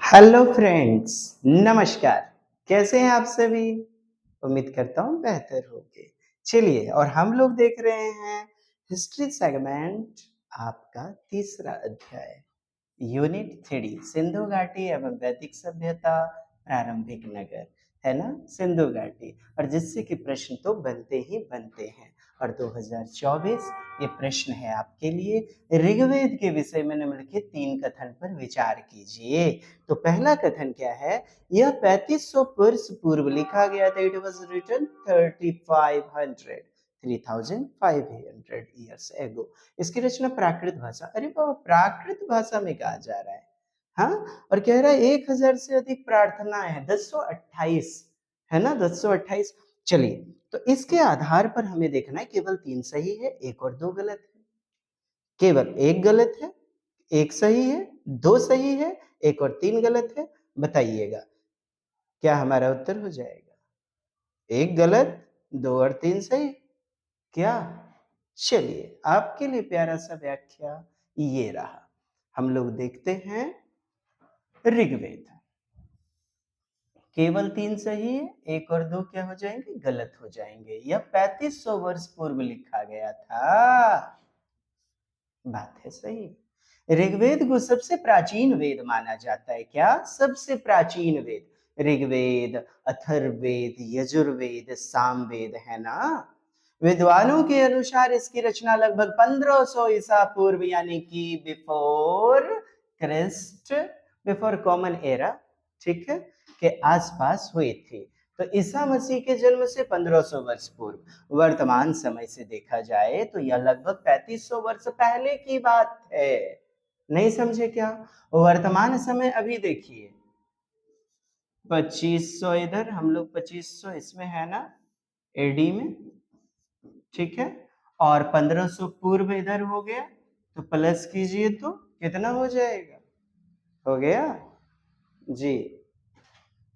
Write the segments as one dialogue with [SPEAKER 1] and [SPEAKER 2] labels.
[SPEAKER 1] Hello friends, नमस्कार। कैसे हैं आप सभी? उम्मीद करता हूँ बेहतर होंगे। चलिए और हम लोग देख रहे हैं हिस्ट्री सेगमेंट आपका तीसरा अध्याय यूनिट 3 सिंधु घाटी एवं वैदिक सभ्यता प्रारंभिक नगर, है ना? सिंधु घाटी। और जिससे कि प्रश्न तो बनते ही बनते हैं। और 2024 ये प्रश्न है आपके लिए ऋग्वेद के विषय में निम्नलिखित 3 कथन पर विचार कीजिए। तो पहला कथन क्या है? यह 3500 वर्ष पूर्व लिखा गया था। It was written 3500 years ago. इसकी रचना प्राकृत भाषा, अरे बाबा, प्राकृत भाषा में कहा जा रहा है। हाँ, और कह रहा है 1000 से अधिक प्रार्थनाएं हैं, 1028, है ना? 1028। चलिए, तो इसके आधार पर हमें देखना है केवल 3 सही है, 1 और 2 गलत है। केवल 1 गलत है, 1 सही है, 2 सही है, 1 और 3 गलत है। बताइएगा, क्या हमारा उत्तर हो जाएगा? 1 गलत, 2 और 3 सही। क्या? चलिए, आपके लिए प्यारा सा व्याख्या ये रहा। हम लोग देखते हैं ऋग्वेद। केवल 3 सही है, 1 और 2 क्या हो जाएंगे? गलत हो जाएंगे। यह 3500 वर्ष पूर्व लिखा गया था। बात है सही। ऋग्वेद को सबसे प्राचीन वेद माना जाता है। क्या? सबसे प्राचीन वेद। ऋग्वेद, अथर्ववेद, यजुर्वेद, सामवेद, है ना? विद्वानों के अनुसार इसकी रचना लगभग 1500 ईसा पूर्व यानी कि before Christ, before common era, ठीक है, के आसपास हुई थी। तो ईसा मसीह के जन्म से 1500 वर्ष पूर्व। वर्तमान समय से देखा जाए तो यह लगभग 3500 वर्ष पहले की बात है। नहीं समझे क्या? वर्तमान समय अभी देखिए, 2500 इधर, हम लोग 2500 इसमें है ना, एडी में, ठीक है, और 1500 पूर्व इधर हो गया, तो प्लस कीजिए तो कितना हो जाएगा? हो गया जी।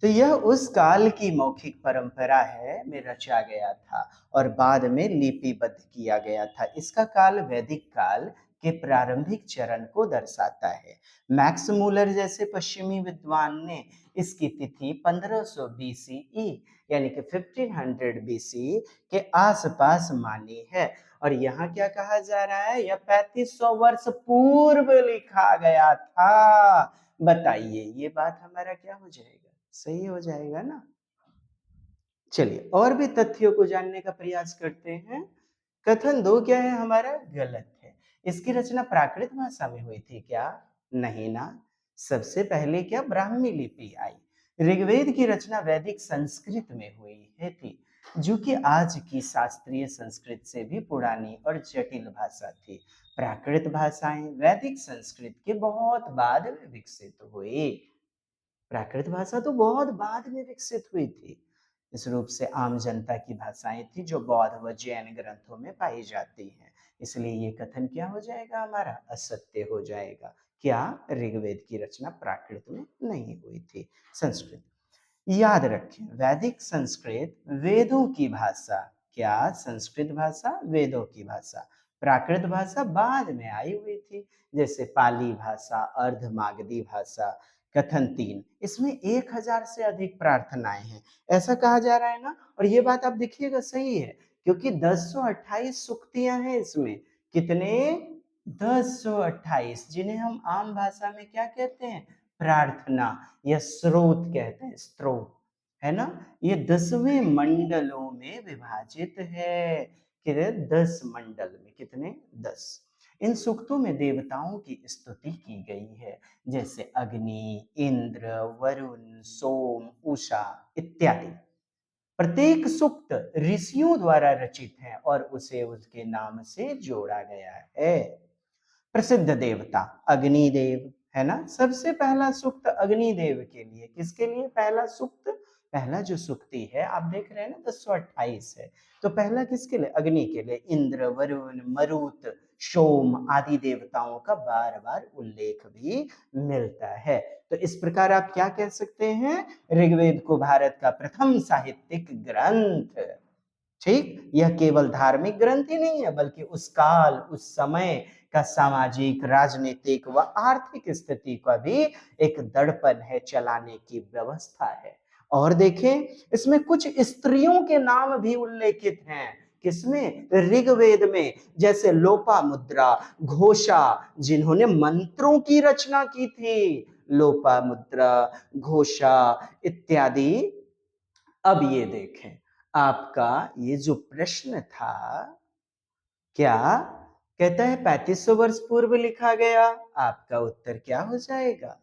[SPEAKER 1] तो यह उस काल की मौखिक परंपरा है में रचा गया था और बाद में लिपिबद्ध किया गया था। इसका काल वैदिक काल के प्रारंभिक चरण को दर्शाता है। मैक्स मूलर जैसे पश्चिमी विद्वान ने इसकी तिथि 1500 बीसीई यानी कि 1500 बीसी के आसपास मानी है। और यहाँ क्या कहा जा रहा है? यह 3500 वर्ष पूर्व लिखा गया था। बताइए, ये बात हमारा क्या हो जाएगा? सही हो जाएगा ना? चलिए और भी तथ्यों को जानने का प्रयास करते हैं। कथन 2 क्या है हमारा? गलत है। इसकी रचना प्राकृत भाषा में हुई थी क्या? नहीं ना। सबसे पहले क्या ब्राह्मी लिपि आई? ऋग्वेद की रचना वैदिक संस्कृत में हुई है थी, जो कि आज की शास्त्रीय संस्कृत से भी पुरानी और जटिल भाषा थी। प्राकृत भाषाएं वैदिक संस्कृत के बहुत बाद में विकसित हुई। प्राकृत भाषा तो बहुत बाद में विकसित हुई थी। इस रूप से आम जनता की भाषाएं थी जो बौद्ध व जैन ग्रंथों में पाई जाती हैं। इसलिए ये कथन क्या हो जाएगा हमारा? असत्य हो जाएगा। क्या? ऋग्वेद की रचना प्राकृत में नहीं हुई थी, संस्कृत। याद रखें, वैदिक संस्कृत वेदों की भाषा। क्या? संस्कृत भाषा वेदों की भाषा। प्राकृत भाषा बाद में आई हुई थी, जैसे पाली भाषा, अर्धमागधी भाषा। कथन 3, इसमें 1000 से अधिक प्रार्थनाएं हैं, ऐसा कहा जा रहा है ना? और ये बात आप देखिएगा सही है, क्योंकि 1028 सूक्तियां हैं इसमें। कितने? 1028, जिन्हें हम आम भाषा में क्या कहते हैं? प्रार्थना या स्रोत कहते हैं, स्रोत, है ना? ये 10वें मंडलों में विभाजित है। कितने? 10 मंडल में। कितने? 10। इन सूक्तों में देवताओं की स्तुति की गई है, जैसे अग्नि, इंद्र, वरुण, सोम, उषा इत्यादि। प्रत्येक सूक्त ऋषियों द्वारा रचित है और उसे उसके नाम से जोड़ा गया है। प्रसिद्ध देवता अग्निदेव, है ना? सबसे पहला सूक्त अग्निदेव के लिए। किसके लिए पहला सूक्त? पहला जो सूक्ति है आप देख रहे हैं ना, 1028 है, तो पहला किसके लिए? अग्नि के लिए। इंद्र, वरुण, मरुत, सोम आदि देवताओं का बार बार उल्लेख भी मिलता है। तो इस प्रकार आप क्या कह सकते हैं? ऋग्वेद को भारत का प्रथम साहित्यिक ग्रंथ, ठीक, यह केवल धार्मिक ग्रंथ ही नहीं है, बल्कि उस काल, उस समय का सामाजिक, राजनीतिक व आर्थिक स्थिति का भी एक दर्पण है, चलाने की व्यवस्था है। और देखें, इसमें कुछ स्त्रियों के नाम भी उल्लेखित हैं। किसमें? ऋग्वेद में, जैसे लोपामुद्रा, घोषा, जिन्होंने मंत्रों की रचना की थी, लोपामुद्रा, घोषा इत्यादि। अब ये देखें, आपका ये जो प्रश्न था, क्या कहता है 3500 वर्ष पूर्व लिखा गया? आपका उत्तर क्या हो जाएगा?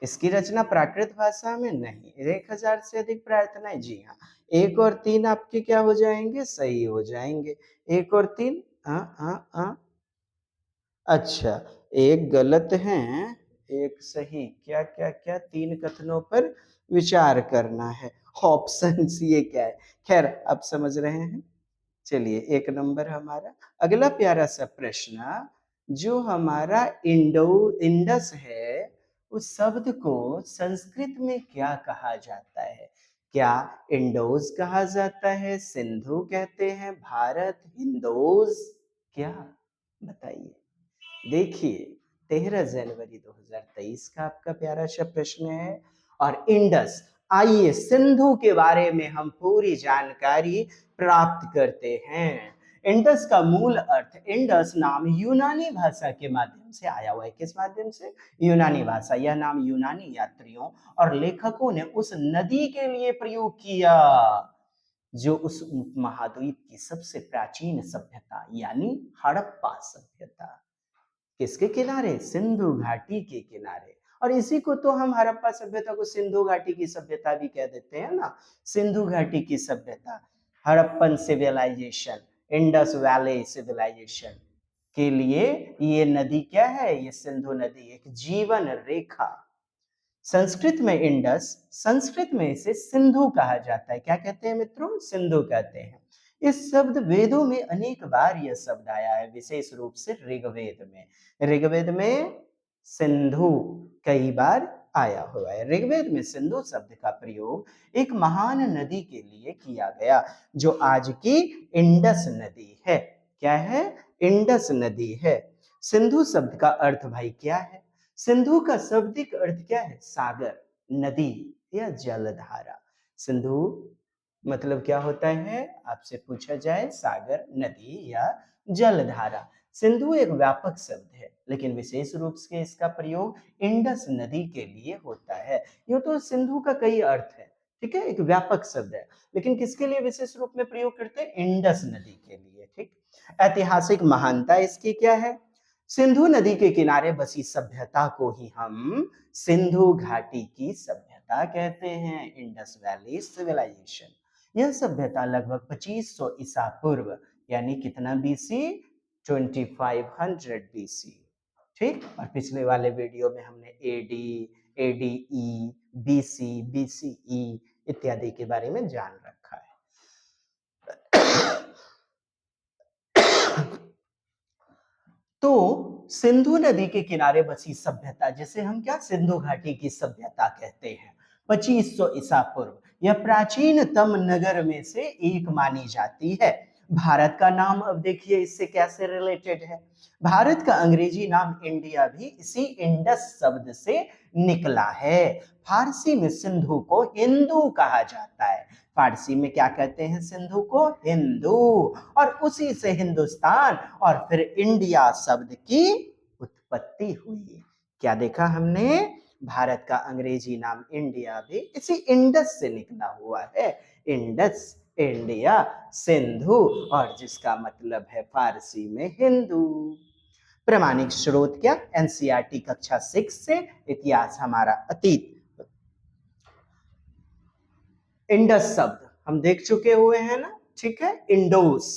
[SPEAKER 1] इसकी रचना प्राकृत भाषा में? नहीं। 1000 से अधिक प्रार्थनाएं? जी हाँ। 1 और 3 आपके क्या हो जाएंगे? सही हो जाएंगे। 1 और 3? अच्छा, एक गलत है, एक सही। क्या क्या क्या? 3 कथनों पर विचार करना है। ऑप्शन ये क्या है? खैर, आप समझ रहे हैं। चलिए, 1 नंबर हमारा। अगला प्यारा सा प्रश्न, जो हमारा इंडस है, उस शब्द को संस्कृत में क्या कहा जाता है? क्या इंडोज कहा जाता है, सिंधु कहते हैं, भारत, हिंदोज, क्या? बताइए। देखिए, 13 जनवरी 2023 का आपका प्यारा सा प्रश्न है। और इंडस, आइए सिंधु के बारे में हम पूरी जानकारी प्राप्त करते हैं। इंडस का मूल अर्थ, इंडस नाम यूनानी भाषा के माध्यम से आया हुआ है। किस माध्यम से? यूनानी भाषा। यह नाम यूनानी यात्रियों और लेखकों ने उस नदी के लिए प्रयोग किया जो उस उपमहाद्वीप की सबसे प्राचीन सभ्यता यानी हड़प्पा सभ्यता, किसके किनारे? सिंधु घाटी के किनारे। और इसी को तो हम हड़प्पा सभ्यता को सिंधु घाटी की सभ्यता भी कह देते हैं ना। सिंधु घाटी की सभ्यता, Harappan civilisation, Indus valley civilisation के लिए ये नदी क्या है? ये सिंधु नदी एक जीवन रेखा। संस्कृत में इंडस, संस्कृत में इसे सिंधु कहा जाता है। क्या कहते हैं मित्रों? सिंधु कहते हैं। इस शब्द वेदों में अनेक बार यह शब्द आया है, विशेष रूप से ऋग्वेद में। ऋग्वेद में सिंधु कई बार आया हुआ है। ऋग्वेद में सिंधु शब्द का प्रयोग एक महान नदी के लिए किया गया, जो आज की इंडस नदी है। क्या है? इंडस नदी है। सिंधु शब्द का अर्थ भाई क्या है? सिंधु का शाब्दिक अर्थ क्या है? सागर, नदी या जलधारा। सिंधु मतलब क्या होता है? आपसे पूछा जाए, सागर, नदी या जलधारा। सिंधु एक व्यापक शब्द है, लेकिन विशेष रूप से इसका प्रयोग इंडस नदी के लिए होता है। यूं तो सिंधु का कई अर्थ है, ठीक है, एक व्यापक शब्द है, लेकिन किसके लिए विशेष रूप में प्रयोग करते हैं? इंडस नदी के लिए। ठीक। ऐतिहासिक महानता इसकी क्या है? सिंधु नदी के किनारे बसी सभ्यता को ही हम सिंधु घाटी की सभ्यता कहते हैं, इंडस वैली सिविलाइजेशन। यह सभ्यता लगभग 2500 ईसा पूर्व, यानी कितना बीसी? 2500 बीसी। ठीक। और पिछले वाले वीडियो में हमने एडी, एडीई, बीसी, बीसीई इत्यादि के बारे में जान रखा है। तो सिंधु नदी के किनारे बसी सभ्यता, जिसे हम क्या सिंधु घाटी की सभ्यता कहते हैं, 2500 ईसा पूर्व, यह प्राचीनतम नगर में से एक मानी जाती है। भारत का नाम अब देखिए इससे कैसे रिलेटेड है। भारत का अंग्रेजी नाम इंडिया भी इसी इंडस शब्द से निकला है। फारसी में सिंधु को हिंदू कहा जाता है। फारसी में क्या कहते हैं? सिंधु को हिंदू। और उसी से हिंदुस्तान और फिर इंडिया शब्द की उत्पत्ति हुई। क्या देखा हमने? भारत का अंग्रेजी नाम इंडिया भी इसी इंडस से निकला हुआ है। इंडस, इंडिया, सिंधु, और जिसका मतलब है फारसी में हिंदू। प्रमाणिक स्रोत क्या? एनसीईआरटी कक्षा 6 से, इतिहास हमारा अतीत। इंडस शब्द हम देख चुके हुए हैं ना, ठीक है। इंडोस।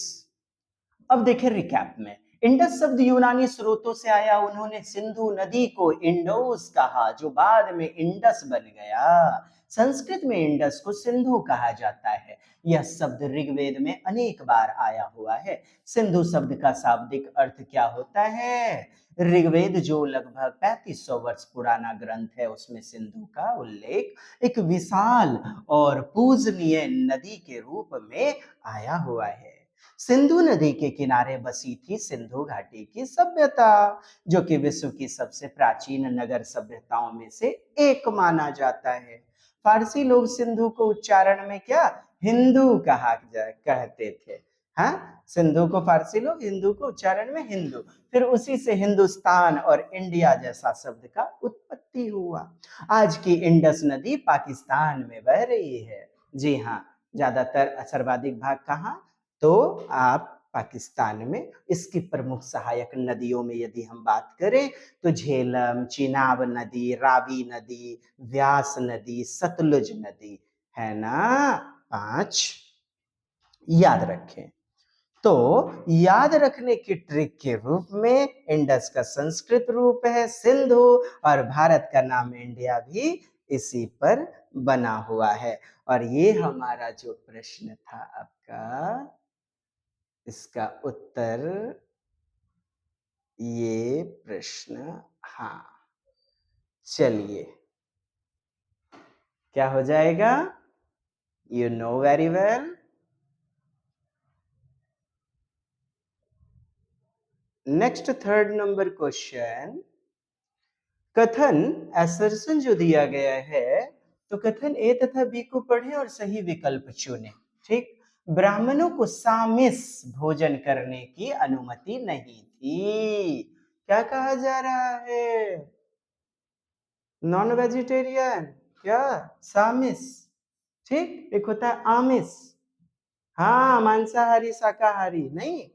[SPEAKER 1] अब देखें रिकैप में, इंडस शब्द यूनानी स्रोतों से आया। उन्होंने सिंधु नदी को इंडोस कहा, जो बाद में इंडस बन गया। संस्कृत में इंडस को सिंधु कहा जाता है। यह शब्द ऋग्वेद में अनेक बार आया हुआ है। सिंधु शब्द का शाब्दिक अर्थ क्या होता है? ऋग्वेद जो लगभग 3500 वर्ष पुराना ग्रंथ है, उसमें सिंधु का उल्लेख एक विशाल और पूजनीय नदी के रूप में आया हुआ है। सिंधु नदी के किनारे बसी थी सिंधु घाटी की सभ्यता, जो कि विश्व की सबसे प्राचीन नगर सभ्यताओं में से एक माना जाता है। फारसी लोग सिंधु को उच्चारण में क्या हिंदू कहते थे। हाँ, सिंधु को फारसी लोग, हिंदू को उच्चारण में हिंदू। फिर उसी से हिंदुस्तान और इंडिया जैसा शब्द का उत्पत्ति हुआ। आज की इंडस नदी पाकिस्तान में बह रही है। जी हाँ, ज्यादातर सर्वाधिक भाग कहाँ, तो आप पाकिस्तान में। इसकी प्रमुख सहायक नदियों में यदि हम बात करें तो झेलम, चिनाब नदी, रावी नदी, व्यास नदी, सतलुज नदी, है ना। 5 याद रखें। तो याद रखने की ट्रिक के रूप में इंडस का संस्कृत रूप है सिंधु, और भारत का नाम इंडिया भी इसी पर बना हुआ है। और ये हमारा जो प्रश्न था आपका, इसका उत्तर ये प्रश्न, हाँ, चलिए क्या हो जाएगा, you know very well. Next 3rd number question, कथन असर्शन जो दिया गया है, तो कथन ए तथा बी को पढ़े और सही विकल्प चुने। ठीक, ब्राह्मणों को सामिस भोजन करने की अनुमति नहीं थी। क्या कहा जा रहा है, नॉन वेजिटेरियन, क्या सामिस। ठीक, एक होता है आमिस, हाँ मांसाहारी शाकाहारी नहीं।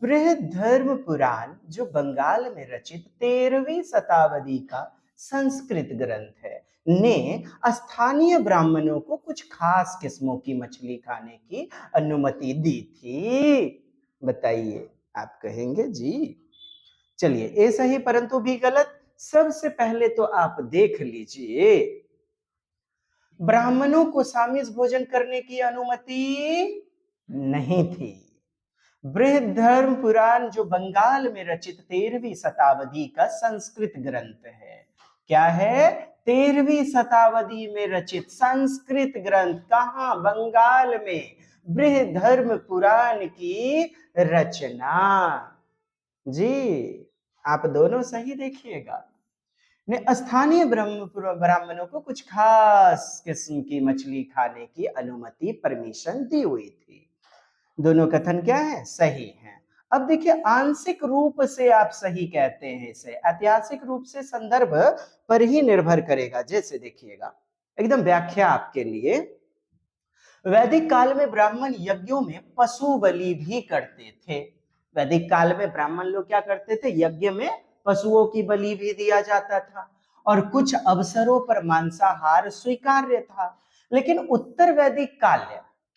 [SPEAKER 1] बृहद्धर्म पुराण जो बंगाल में रचित 13वीं शताब्दी का संस्कृत ग्रंथ है, ने स्थानीय ब्राह्मणों को कुछ खास किस्मों की मछली खाने की अनुमति दी थी। बताइए, आप कहेंगे जी। चलिए, ए सही परंतु भी गलत। सबसे पहले तो आप देख लीजिए, ब्राह्मणों को सामिस भोजन करने की अनुमति नहीं थी। बृहद्धर्म पुराण जो बंगाल में रचित 13वीं शताब्दी का संस्कृत ग्रंथ है, क्या है, 13वीं शताब्दी में रचित संस्कृत ग्रंथ, कहां, बंगाल में, बृहद्धर्म पुराण की रचना। जी, आप दोनों सही देखिएगा। ने स्थानीय ब्राह्मणों को कुछ खास किस्म की मछली खाने की अनुमति, परमिशन दी हुई थी। दोनों कथन क्या है, सही है। अब देखिए, आंशिक रूप से आप सही कहते हैं इसे, ऐतिहासिक रूप से संदर्भ पर ही निर्भर करेगा। जैसे देखिएगा, एकदम व्याख्या आपके लिए, वैदिक काल में ब्राह्मण यज्ञों में पशु बलि भी करते थे। वैदिक काल में ब्राह्मण लोग क्या करते थे, यज्ञ में पशुओं की बलि भी दिया जाता था, और कुछ अवसरों पर मांसाहार स्वीकार्य था। लेकिन उत्तर वैदिक काल,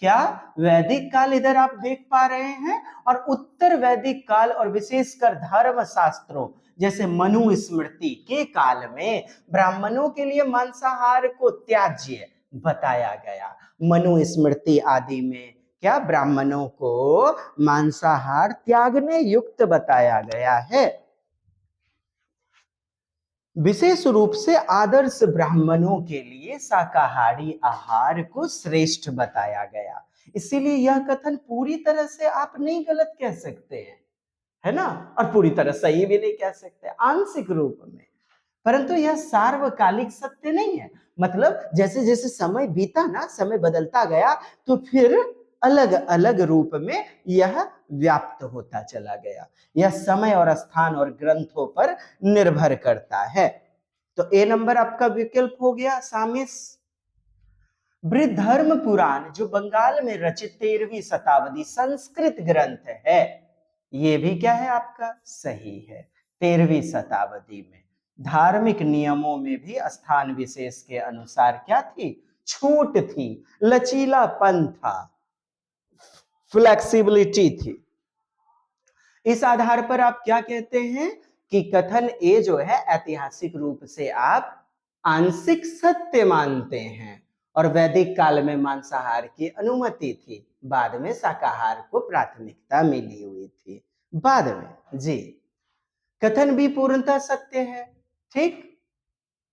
[SPEAKER 1] क्या वैदिक काल इधर आप देख पा रहे हैं, और उत्तर वैदिक काल और विशेषकर धर्म शास्त्रों जैसे मनु स्मृति के काल में ब्राह्मणों के लिए मांसाहार को त्याज्य बताया गया। मनु स्मृति आदि में क्या ब्राह्मणों को मांसाहार त्यागने युक्त बताया गया है। विशेष रूप से आदर्श ब्राह्मणों के लिए शाकाहारी आहार को श्रेष्ठ बताया गया। इसीलिए यह कथन पूरी तरह से आप नहीं गलत कह सकते हैं, है ना, और पूरी तरह सही भी नहीं कह सकते, आंशिक रूप में। परंतु यह सार्वकालिक सत्य नहीं है। मतलब जैसे जैसे समय बीता ना, समय बदलता गया, तो फिर अलग अलग रूप में यह व्याप्त होता चला गया। यह समय और स्थान और ग्रंथों पर निर्भर करता है। तो ए नंबर आपका विकल्प हो गया सामिस। बृहद्धर्म पुराण जो बंगाल में रचित 13वीं शताब्दी संस्कृत ग्रंथ है, ये भी क्या है आपका, सही है। 13वीं शताब्दी में धार्मिक नियमों में भी स्थान विशेष के अनुसार क्या थी, छूट थी, लचीलापन था, फ्लेक्सिबिलिटी थी। इस आधार पर आप क्या कहते हैं कि कथन ए जो है ऐतिहासिक रूप से आप आंशिक सत्य मानते हैं, और वैदिक काल में मांसाहार की अनुमति थी, बाद में शाकाहार को प्राथमिकता मिली हुई थी, बाद में। जी, कथन भी पूर्णतः सत्य है। ठीक,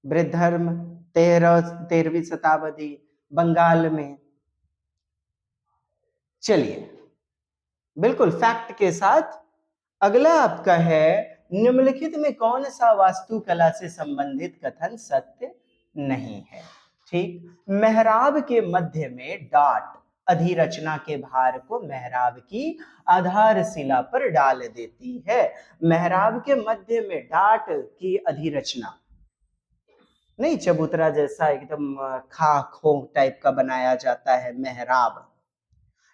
[SPEAKER 1] बृहद्धर्म 13वीं शताब्दी बंगाल में। चलिए, बिल्कुल फैक्ट के साथ। अगला आपका है, निम्नलिखित में कौन सा वास्तुकला से संबंधित कथन सत्य नहीं है? ठीक, मेहराब के मध्य में डाट अधिरचना के भार को मेहराब की आधारशिला पर डाल देती है। मेहराब के मध्य में डाट की अधिरचना नहीं, चबूतरा जैसा एकदम खो टाइप का बनाया जाता है मेहराब।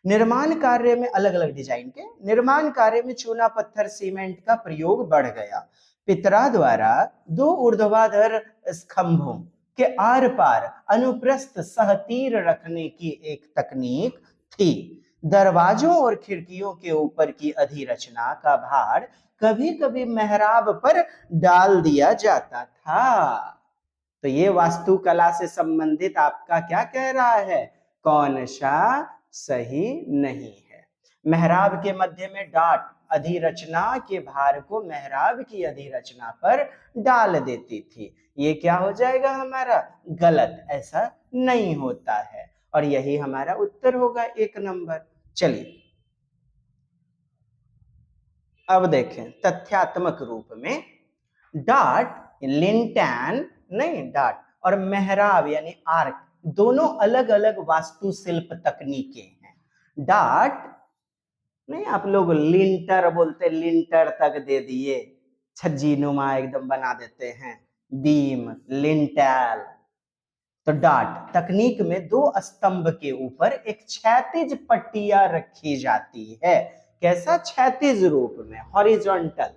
[SPEAKER 1] निर्माण कार्य में अलग अलग डिजाइन के निर्माण कार्य में चूना पत्थर सीमेंट का प्रयोग बढ़ गया। पितरा द्वारा दो ऊर्ध्वाधर स्तंभों के आर पार अनुप्रस्थ सहतीर रखने की एक तकनीक थी। दरवाजों और खिड़कियों के ऊपर की अधिरचना का भार कभी कभी मेहराब पर डाल दिया जाता था। तो ये वास्तुकला से संबंधित आपका क्या कह रहा है, कौन सा सही नहीं है? मेहराब के मध्य में डाट अधिरचना के भार को मेहराब की अधिरचना पर डाल देती थी। ये क्या हो जाएगा हमारा, गलत, ऐसा नहीं होता है। और यही हमारा उत्तर होगा 1 नंबर। चलिए अब देखें तथ्यात्मक रूप में, डाट लिंटन नहीं, डाट और मेहराब यानी आर्क दोनों अलग अलग वास्तुशिल्प तकनीकें हैं। डाट नहीं, आप लोग लिंटर बोलते, लिंटर तक दे दिए, छज्जी नुमा एकदम बना देते हैं, बीम, लिंटेल। तो डाट तकनीक में दो स्तंभ के ऊपर एक क्षैतिज पट्टियां रखी जाती है। कैसा, क्षैतिज रूप में, हॉरिजॉन्टल,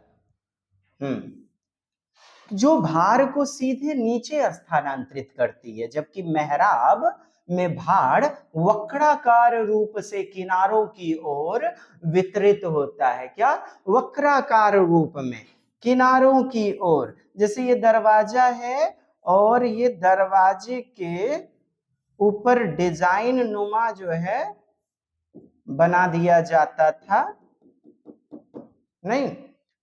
[SPEAKER 1] जो भार को सीधे नीचे स्थानांतरित करती है। जबकि मेहराब में भार वक्राकार रूप से किनारों की ओर वितरित होता है। क्या, वक्राकार रूप में किनारों की ओर। जैसे ये दरवाजा है और ये दरवाजे के ऊपर डिजाइन नुमा जो है बना दिया जाता था, नहीं,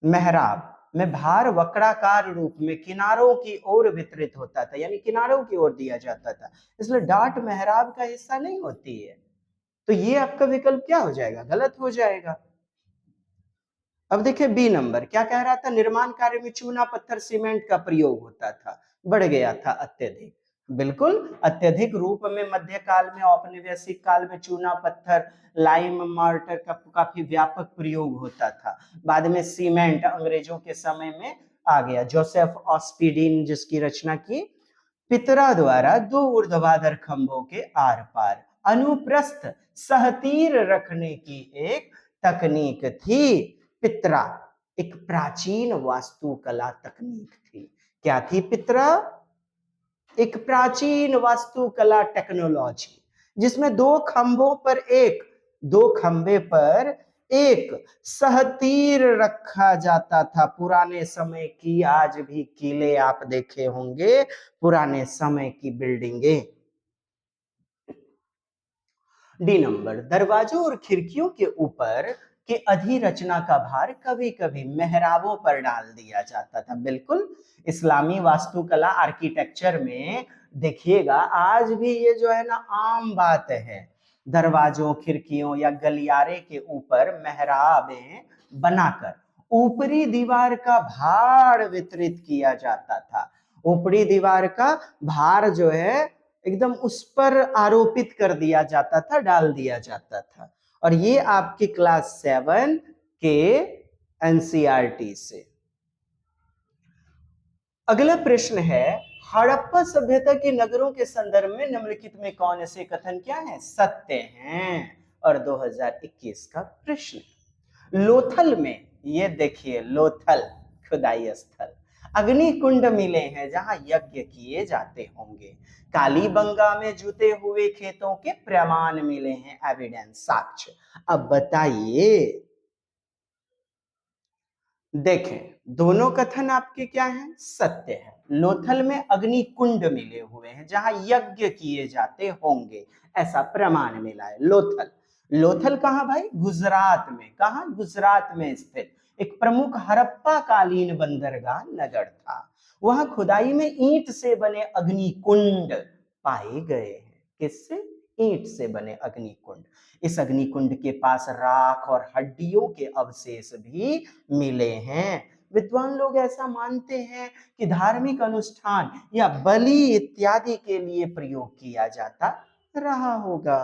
[SPEAKER 1] मेहराब में भार वक्राकार रूप में किनारों की ओर वितरित होता था, यानी किनारों की ओर दिया जाता था, इसलिए डाट मेहराब का हिस्सा नहीं होती है। तो ये आपका विकल्प क्या हो जाएगा, गलत हो जाएगा। अब देखिए बी नंबर क्या कह रहा था, निर्माण कार्य में चूना पत्थर सीमेंट का प्रयोग होता था, बढ़ गया था अत्यधिक। बिल्कुल, अत्यधिक रूप में मध्यकाल में, औपनिवेशिक काल में चूना पत्थर, लाइम, मार्टर का काफी व्यापक प्रयोग होता था। बाद में सीमेंट अंग्रेजों के समय में आ गया। जोसेफ ऑस्पिडिन जिसकी रचना की, पितरा द्वारा दो ऊर्ध्वाधर खंभों के आर पार अनुप्रस्थ सहतीर रखने की एक तकनीक थी। पितरा एक प्राचीन वास्तुकला तकनीक थी। क्या थी पितरा, एक प्राचीन वास्तुकला टेक्नोलॉजी, जिसमें दो खंभे पर एक सहतीर रखा जाता था। पुराने समय की, आज भी किले आप देखे होंगे, पुराने समय की बिल्डिंगें। डी नंबर, दरवाजों और खिड़कियों के ऊपर के अधिरचना का भार कभी कभी मेहराबों पर डाल दिया जाता था। बिल्कुल, इस्लामी वास्तुकला आर्किटेक्चर में देखिएगा आज भी ये जो है ना आम बात है, दरवाजों, खिड़कियों या गलियारे के ऊपर मेहराबें बनाकर ऊपरी दीवार का भार वितरित किया जाता था। ऊपरी दीवार का भार जो है एकदम उस पर आरोपित कर दिया जाता था, डाल दिया जाता था। और ये आपके क्लास 7 के एनसीईआरटी से। अगला प्रश्न है, हड़प्पा सभ्यता के नगरों के संदर्भ में निम्नलिखित में कौन से कथन क्या है, सत्य हैं? और 2021 का प्रश्न, लोथल में, ये देखिए लोथल खुदाई स्थल, अग्नि कुंड मिले हैं जहां यज्ञ किए जाते होंगे। कालीबंगा में जुते हुए खेतों के प्रमाण मिले हैं, एविडेंस, साक्ष्य। अब बताइए, देखें दोनों कथन आपके क्या हैं, सत्य है। लोथल में अग्नि कुंड मिले हुए हैं जहां यज्ञ किए जाते होंगे, ऐसा प्रमाण मिला है। लोथल, लोथल कहां भाई, गुजरात में। कहां, गुजरात में स्थित एक प्रमुख हड़प्पा कालीन बंदरगाह नगर था। वहां खुदाई में ईंट से बने अग्नि कुंड पाए गए हैं। किससे, ईंट से बने अग्निकुंड। इस अग्निकुंड के पास राख और हड्डियों के अवशेष भी मिले हैं। विद्वान लोग ऐसा मानते हैं कि धार्मिक अनुष्ठान या बलि इत्यादि के लिए प्रयोग किया जाता रहा होगा।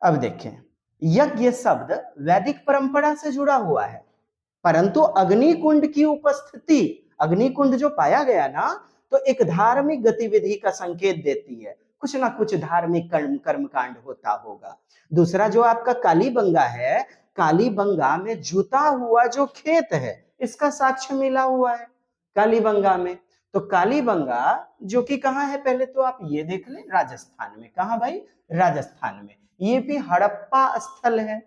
[SPEAKER 1] अब देखें, यज्ञ शब्द वैदिक परंपरा से जुड़ा हुआ है, परंतु अग्निकुंड की उपस्थिति, अग्निकुंड जो पाया गया ना, तो एक धार्मिक गतिविधि का संकेत देती है। कुछ ना कुछ धार्मिक कर्मकांड होता होगा। दूसरा जो आपका कालीबंगा है, कालीबंगा में जुता हुआ जो खेत है, इसका साक्ष्य मिला हुआ है कालीबंगा में। तो कालीबंगा जो कि कहाँ है, पहले तो आप ये देख लें, राजस्थान में। कहाँ भाई? राजस्थान में। ये भी हड़प्पा स्थल है,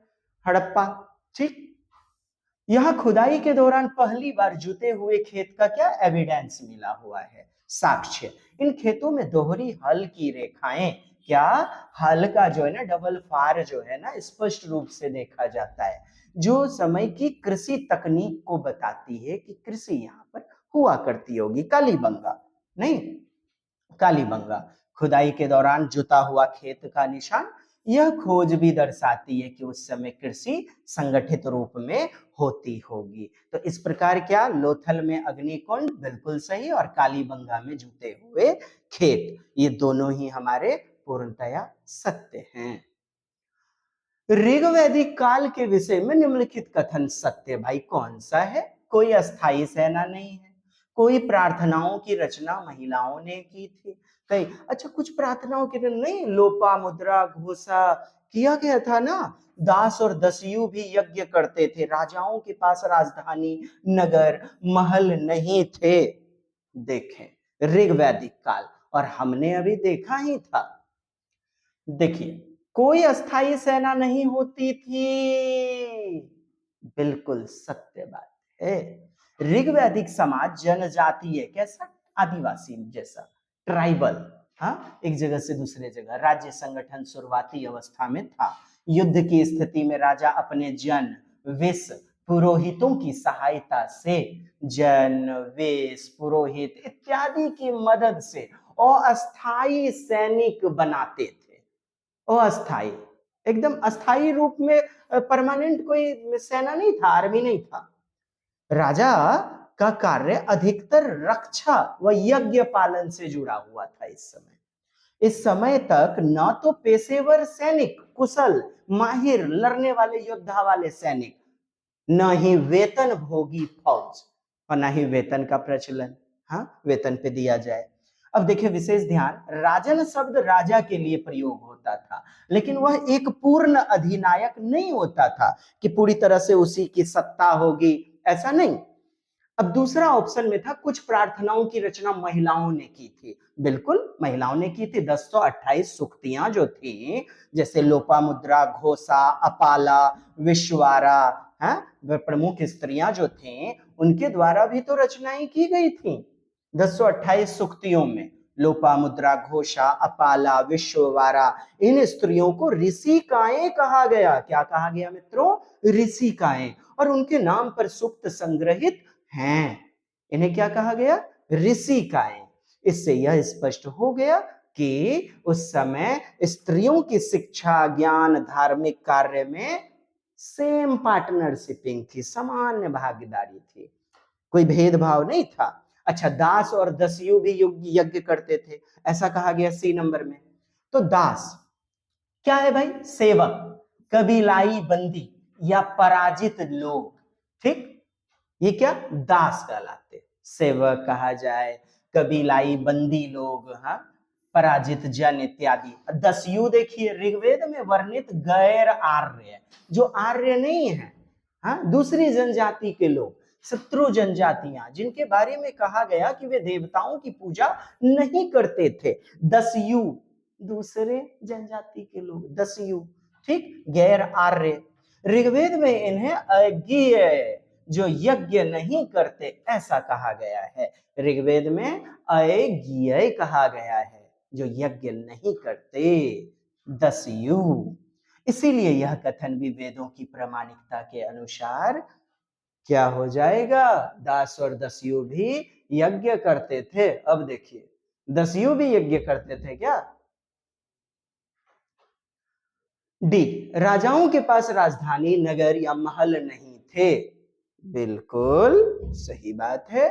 [SPEAKER 1] हड़प्पा। ठीक, यह खुदाई के दौरान पहली बार जुते हुए खेत का क्या एविडेंस मिला हुआ है, साक्ष्य। इन खेतों में दोहरी हल की रेखाएं, क्या हल का जो है ना डबल फार जो है ना, स्पष्ट रूप से देखा जाता है, जो समय की कृषि तकनीक को बताती है कि कृषि यहाँ पर हुआ करती होगी। कालीबंगा नहीं, कालीबंगा खुदाई के दौरान जुता हुआ खेत का निशान। यह खोज भी दर्शाती है कि उस समय कृषि संगठित रूप में होती होगी। तो इस प्रकार क्या, लोथल में अग्निकुंड बिल्कुल सही, और कालीबंगा में जुते हुए खेत, ये दोनों ही हमारे पूर्णतया सत्य हैं। ऋग्वैदिक काल के विषय में निम्नलिखित कथन सत्य भाई कौन सा है? कोई अस्थाई सेना नहीं है, कोई प्रार्थनाओं की रचना महिलाओं ने की थी। कई, अच्छा कुछ प्रार्थनाओं की नहीं, लोपामुद्रा घोषा किया गया था ना। दास और दस्यु भी यज्ञ करते थे। राजाओं के पास राजधानी, नगर, महल नहीं थे। देखें ऋग्वैदिक काल, और हमने अभी देखा ही था। देखिए, कोई अस्थाई सेना नहीं होती थी, बिल्कुल सत्य बात है। ऋग्वैदिक समाज जनजातीय, कैसा? आदिवासी जैसा, ट्राइबल। हाँ, एक जगह से दूसरे जगह। राज्य संगठन शुरुआती अवस्था में था। युद्ध की स्थिति में राजा अपने जन, विष, पुरोहितों की सहायता से, जन, विष, पुरोहित इत्यादि की मदद से अस्थाई सैनिक बनाते थे। अस्थाई, एकदम अस्थाई रूप में, परमानेंट कोई सेना नहीं था, आर्मी नहीं था। राजा का कार्य अधिकतर रक्षा व यज्ञ पालन से जुड़ा हुआ था। इस समय तक न तो पेशेवर सैनिक, कुशल, माहिर, लड़ने वाले, योद्धा वाले सैनिक, न ही वेतन भोगी फौज, और न ही वेतन का प्रचलन, हाँ, वेतन पे दिया जाए। अब देखिए विशेष ध्यान, राजन शब्द राजा के लिए प्रयोग होता था, लेकिन वह एक पूर्ण अधिनायक नहीं होता था कि पूरी तरह से उसी की सत्ता होगी, ऐसा नहीं। अब दूसरा ऑप्शन में था, कुछ प्रार्थनाओं की रचना महिलाओं ने की थी। बिल्कुल महिलाओं ने की थी। 1028 सूक्तियां जो थी, जैसे लोपामुद्रा, घोषा, अपाला, विश्वारा, वे प्रमुख स्त्रियां जो थीं, उनके द्वारा भी तो रचनाएं की गई थी। 1028 सूक्तियों में लोपामुद्रा, घोषा, अपाला, विश्ववारा, इन स्त्रियों को ऋषिकाएं कहा गया। क्या कहा गया मित्रों? ऋषिकाएं। और उनके नाम पर सूक्त संग्रहित हैं। इन्हें क्या कहा गया? ऋषिकाएं। इससे यह स्पष्ट हो गया कि उस समय स्त्रियों की शिक्षा, ज्ञान, धार्मिक कार्य में सेम पार्टनरशिपिंग थी, सामान्य भागीदारी थी, कोई भेदभाव नहीं था। अच्छा, दास और दस्यु भी यज्ञ करते थे, ऐसा कहा गया सी नंबर में। तो दास क्या है भाई? सेवक, कबीलाई बंदी या पराजित लोग। ठीक, ये क्या? दास कहलाते। सेवक कहा जाए, कबीलाई बंदी लोग, हाँ, पराजित जन इत्यादि। दस्यु देखिए ऋग्वेद में वर्णित गैर आर्य, जो आर्य नहीं है, हाँ, दूसरी जनजाति के लोग, शत्रु जनजातियां, जिनके बारे में कहा गया कि वे देवताओं की पूजा नहीं करते थे। दस्यु, दूसरे जनजाति के लोग, दस्यु। ठीक, गैर आर्य। ऋग्वेद में इन्हें अज्ञेय, जो यज्ञ नहीं करते, ऐसा कहा गया है। ऋग्वेद में अज्ञेय कहा गया है, जो यज्ञ नहीं करते, दस्यु। इसीलिए यह कथन भी वेदों की प्रामाणिकता के अनुसार क्या हो जाएगा? दास और दस्यु भी यज्ञ करते थे। अब देखिए, दस्यु भी यज्ञ करते थे क्या? डी, राजाओं के पास राजधानी, नगर या महल नहीं थे। बिल्कुल सही बात है।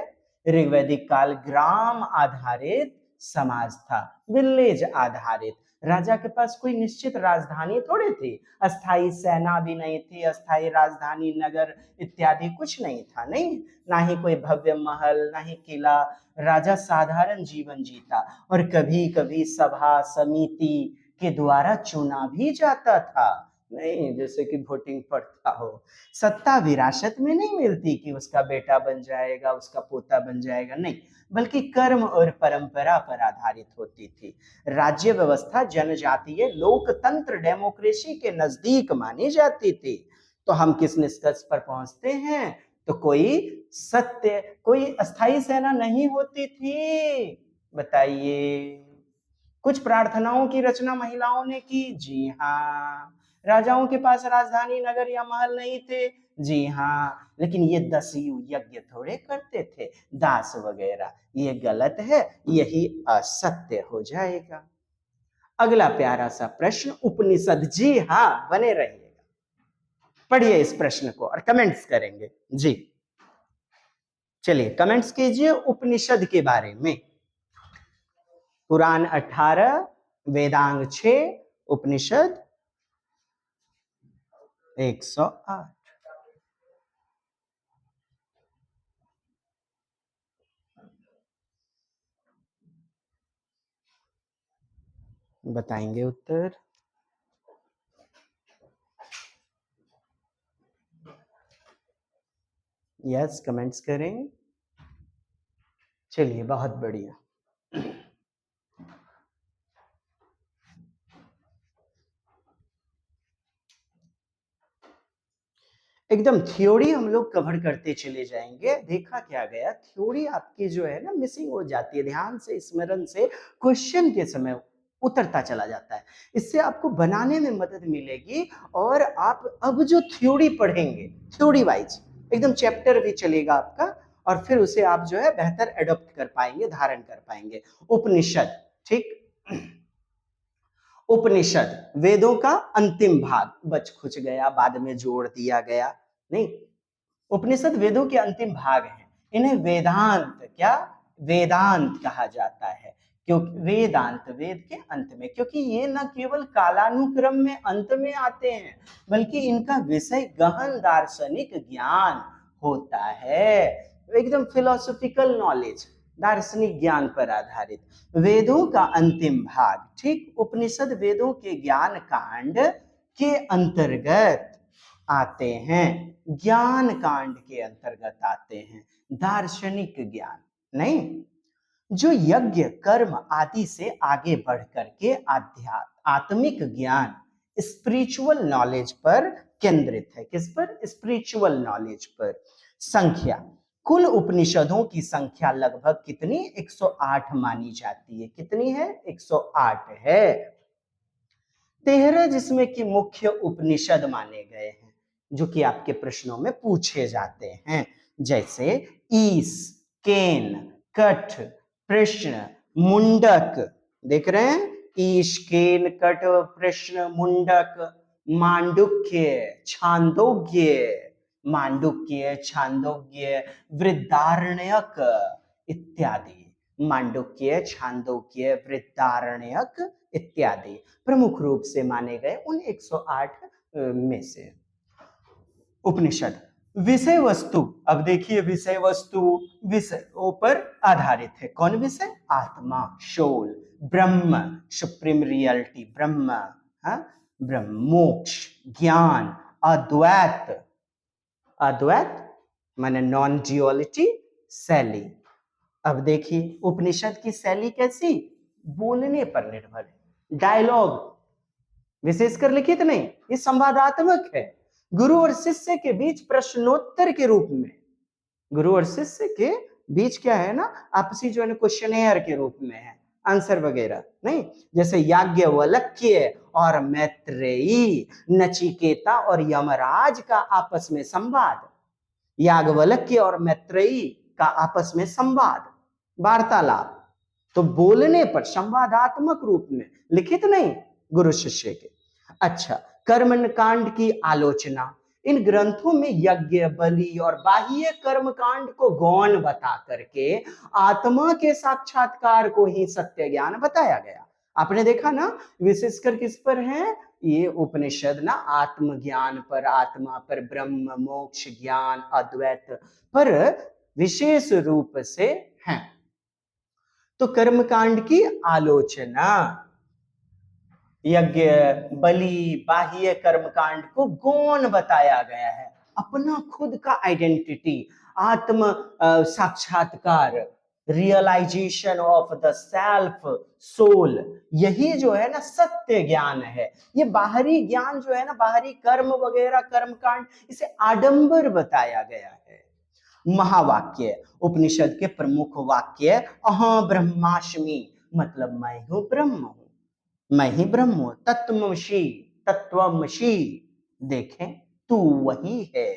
[SPEAKER 1] ऋग्वैदिक काल ग्राम आधारित समाज था, विलेज आधारित। राजा के पास कोई निश्चित राजधानी थोड़ी थी, अस्थाई सेना भी नहीं थी, अस्थाई राजधानी नगर इत्यादि कुछ नहीं था। नहीं, ना ही कोई भव्य महल, ना ही किला। राजा साधारण जीवन जीता और कभी कभी सभा समिति के द्वारा चुना भी जाता था। नहीं जैसे कि वोटिंग पड़ता हो। सत्ता विरासत में नहीं मिलती कि उसका बेटा बन जाएगा, उसका पोता बन जाएगा, नहीं, बल्कि कर्म और परंपरा पर आधारित होती थी। राज्य व्यवस्था जनजातीय लोकतंत्र डेमोक्रेसी के नजदीक मानी जाती थी। तो हम किस निष्कर्ष पर पहुंचते हैं? तो कोई अस्थाई सेना नहीं होती थी। बताइए। कुछ प्रार्थनाओं की रचना महिलाओं ने की। जी हाँ। राजाओं के पास राजधानी नगर या महल नहीं थे। जी हाँ। लेकिन ये दस्यु यज्ञ थोड़े करते थे, दास वगैरह। ये गलत है, यही असत्य हो जाएगा। अगला प्यारा सा प्रश्न उपनिषद। जी हाँ, बने रहिएगा, पढ़िए इस प्रश्न को और कमेंट्स करेंगे। जी चलिए कमेंट्स कीजिए उपनिषद के बारे में। पुराण 18, वेदांग 6, उपनिषद 108। बताएंगे उत्तर। यस, कमेंट्स करें। चलिए बहुत बढ़िया। एकदम थ्योरी हम लोग कवर करते चले जाएंगे। देखा क्या गया, थ्योरी आपकी जो है ना मिसिंग हो जाती है, ध्यान से स्मरण से क्वेश्चन के समय उतरता चला जाता है। इससे आपको बनाने में मदद मिलेगी। और आप अब जो थ्योरी पढ़ेंगे, थ्योरी वाइज एकदम चैप्टर भी चलेगा आपका, और फिर उसे आप जो है बेहतर एडॉप्ट कर पाएंगे, धारण कर पाएंगे। उपनिषद, ठीक। उपनिषद वेदों का अंतिम भाग, बच खुच गया, बाद में जोड़ दिया गया, नहीं। उपनिषद वेदों के अंतिम भाग हैं। इन्हें वेदांत, क्या वेदांत कहा जाता है, क्योंकि वेदांत वेद के अंत में, क्योंकि ये न केवल कालानुक्रम में अंत में आते हैं, बल्कि इनका विषय गहन दार्शनिक ज्ञान होता है। एकदम फिलोसॉफिकल नॉलेज, दार्शनिक ज्ञान पर आधारित। वेदों का अंतिम भाग, ठीक। उपनिषद वेदों के ज्ञान कांड के अंतर्गत आते हैं, ज्ञान कांड के अंतर्गत आते हैं, दार्शनिक ज्ञान नहीं, जो यज्ञ कर्म आदि से आगे बढ़ करके आत्मिक ज्ञान, स्पिरिचुअल नॉलेज पर केंद्रित है। किस पर? स्पिरिचुअल नॉलेज पर। संख्या, कुल उपनिषदों की संख्या लगभग कितनी? 108 मानी जाती है। कितनी है? 108 है। 13 जिसमें कि मुख्य उपनिषद माने गए हैं, जो कि आपके प्रश्नों में पूछे जाते हैं, जैसे ईश, केन, कठ, प्रश्न, मुंडक। देख रहे हैं, ईश, केन, कठ, प्रश्न, मुंडक, मांडुक्य, छांदोग्य, मांडुक्य, छांदोग्य, वृद्धारण्यक इत्यादि। मांडुक्य, छांदोग्य, वृद्धारण्यक इत्यादि प्रमुख रूप से माने गए उन 108 में से। उपनिषद विषय वस्तु, अब देखिए विषय वस्तु विषयों पर आधारित है। कौन विषय? आत्मा, सोल, ब्रह्म, सुप्रीम रियलिटी, ब्रह्म, ब्रह्म, मोक्ष, ज्ञान, अद्वैत, अद्वैत माने नॉन ड्युअलिटी, शैली। अब देखिए उपनिषद की शैली कैसी? बोलने पर निर्भर है, डायलॉग, विशेषकर लिखित नहीं, ये संवादात्मक है। गुरु और शिष्य के बीच प्रश्नोत्तर के रूप में, गुरु और शिष्य के बीच क्या है ना, आपसी जो है क्वेश्चनेयर के रूप में है, आंसर वगैरह नहीं। जैसे याज्ञवल्क्य और मैत्रेयी, नचिकेता और यमराज का आपस में संवाद, याज्ञवल्क्य और मैत्रेयी का आपस में संवाद, वार्तालाप। तो बोलने पर संवादात्मक रूप में, लिखित नहीं, गुरु शिष्य के। अच्छा, कर्मकांड की आलोचना। इन ग्रंथों में यज्ञ, बलि और बाह्य कर्मकांड को गौण बता करके आत्मा के साक्षात्कार को ही सत्य ज्ञान बताया गया। आपने देखा ना, विशेषकर किस पर है ये उपनिषद ना, आत्मज्ञान पर, आत्मा पर, ब्रह्म, मोक्ष, ज्ञान, अद्वैत पर विशेष रूप से है। तो कर्मकांड की आलोचना, यज्ञ, बलि, बाह्य कर्मकांड को गौण बताया गया है। अपना खुद का आइडेंटिटी, आत्म साक्षात्कार, realisation of the self soul, यही जो है ना सत्य ज्ञान है। ये बाहरी ज्ञान जो है ना, बाहरी कर्म वगैरह कर्मकांड, इसे आडंबर बताया गया है। महावाक्य, उपनिषद के प्रमुख वाक्य, अहं ब्रह्मास्मि, मतलब मैं हूं ब्रह्म हूं, मैं ही ब्रह्म हूं। तत्वमसि, तत्वमसि, देखें तू वही है,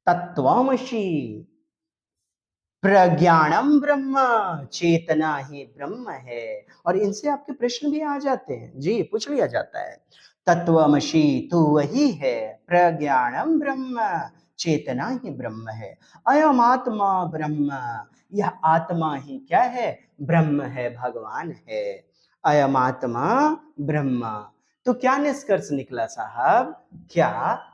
[SPEAKER 1] तत्वमसि। प्रज्ञानम ब्रह्म, चेतना ही ब्रह्म है। और इनसे आपके प्रश्न भी आ जाते हैं जी, पूछ लिया जाता है। तत्वमसि, तू वही है, प्रज्ञानम ब्रह्म, चेतना ही ब्रह्म है। अयम आत्मा ब्रह्म, यह आत्मा ही क्या है, ब्रह्म है, भगवान है। अयम आत्मा ब्रह्म। तो क्या निष्कर्ष निकला साहब, क्या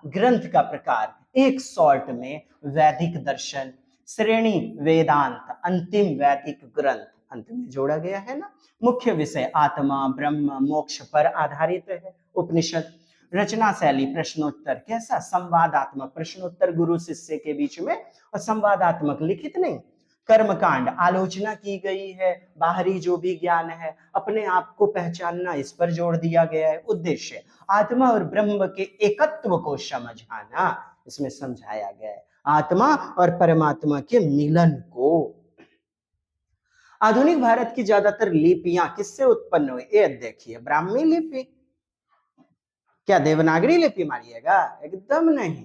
[SPEAKER 1] ग्रंथ का प्रकार, एक शॉर्ट में वैदिक दर्शन, श्रेणी वेदांत, अंतिम वैदिक ग्रंथ, अंत में जोड़ा गया है ना। मुख्य विषय आत्मा, ब्रह्म, मोक्ष पर आधारित है उपनिषद। रचना शैली प्रश्नोत्तर, कैसा, संवादात्मक, प्रश्नोत्तर गुरु शिष्य के बीच में, और संवादात्मक, लिखित नहीं। कर्मकांड, आलोचना की गई है, बाहरी जो भी ज्ञान है, अपने आप को पहचानना, इस पर जोर दिया गया है। उद्देश्य, आत्मा और ब्रह्म के एकत्व को समझाना, इसमें समझाया गया है, आत्मा और परमात्मा के मिलन को। आधुनिक भारत की ज्यादातर लिपियां किससे उत्पन्न हुई, ये देखिए, ब्राह्मी लिपि। क्या देवनागरी लिपि मारिएगा, एकदम नहीं।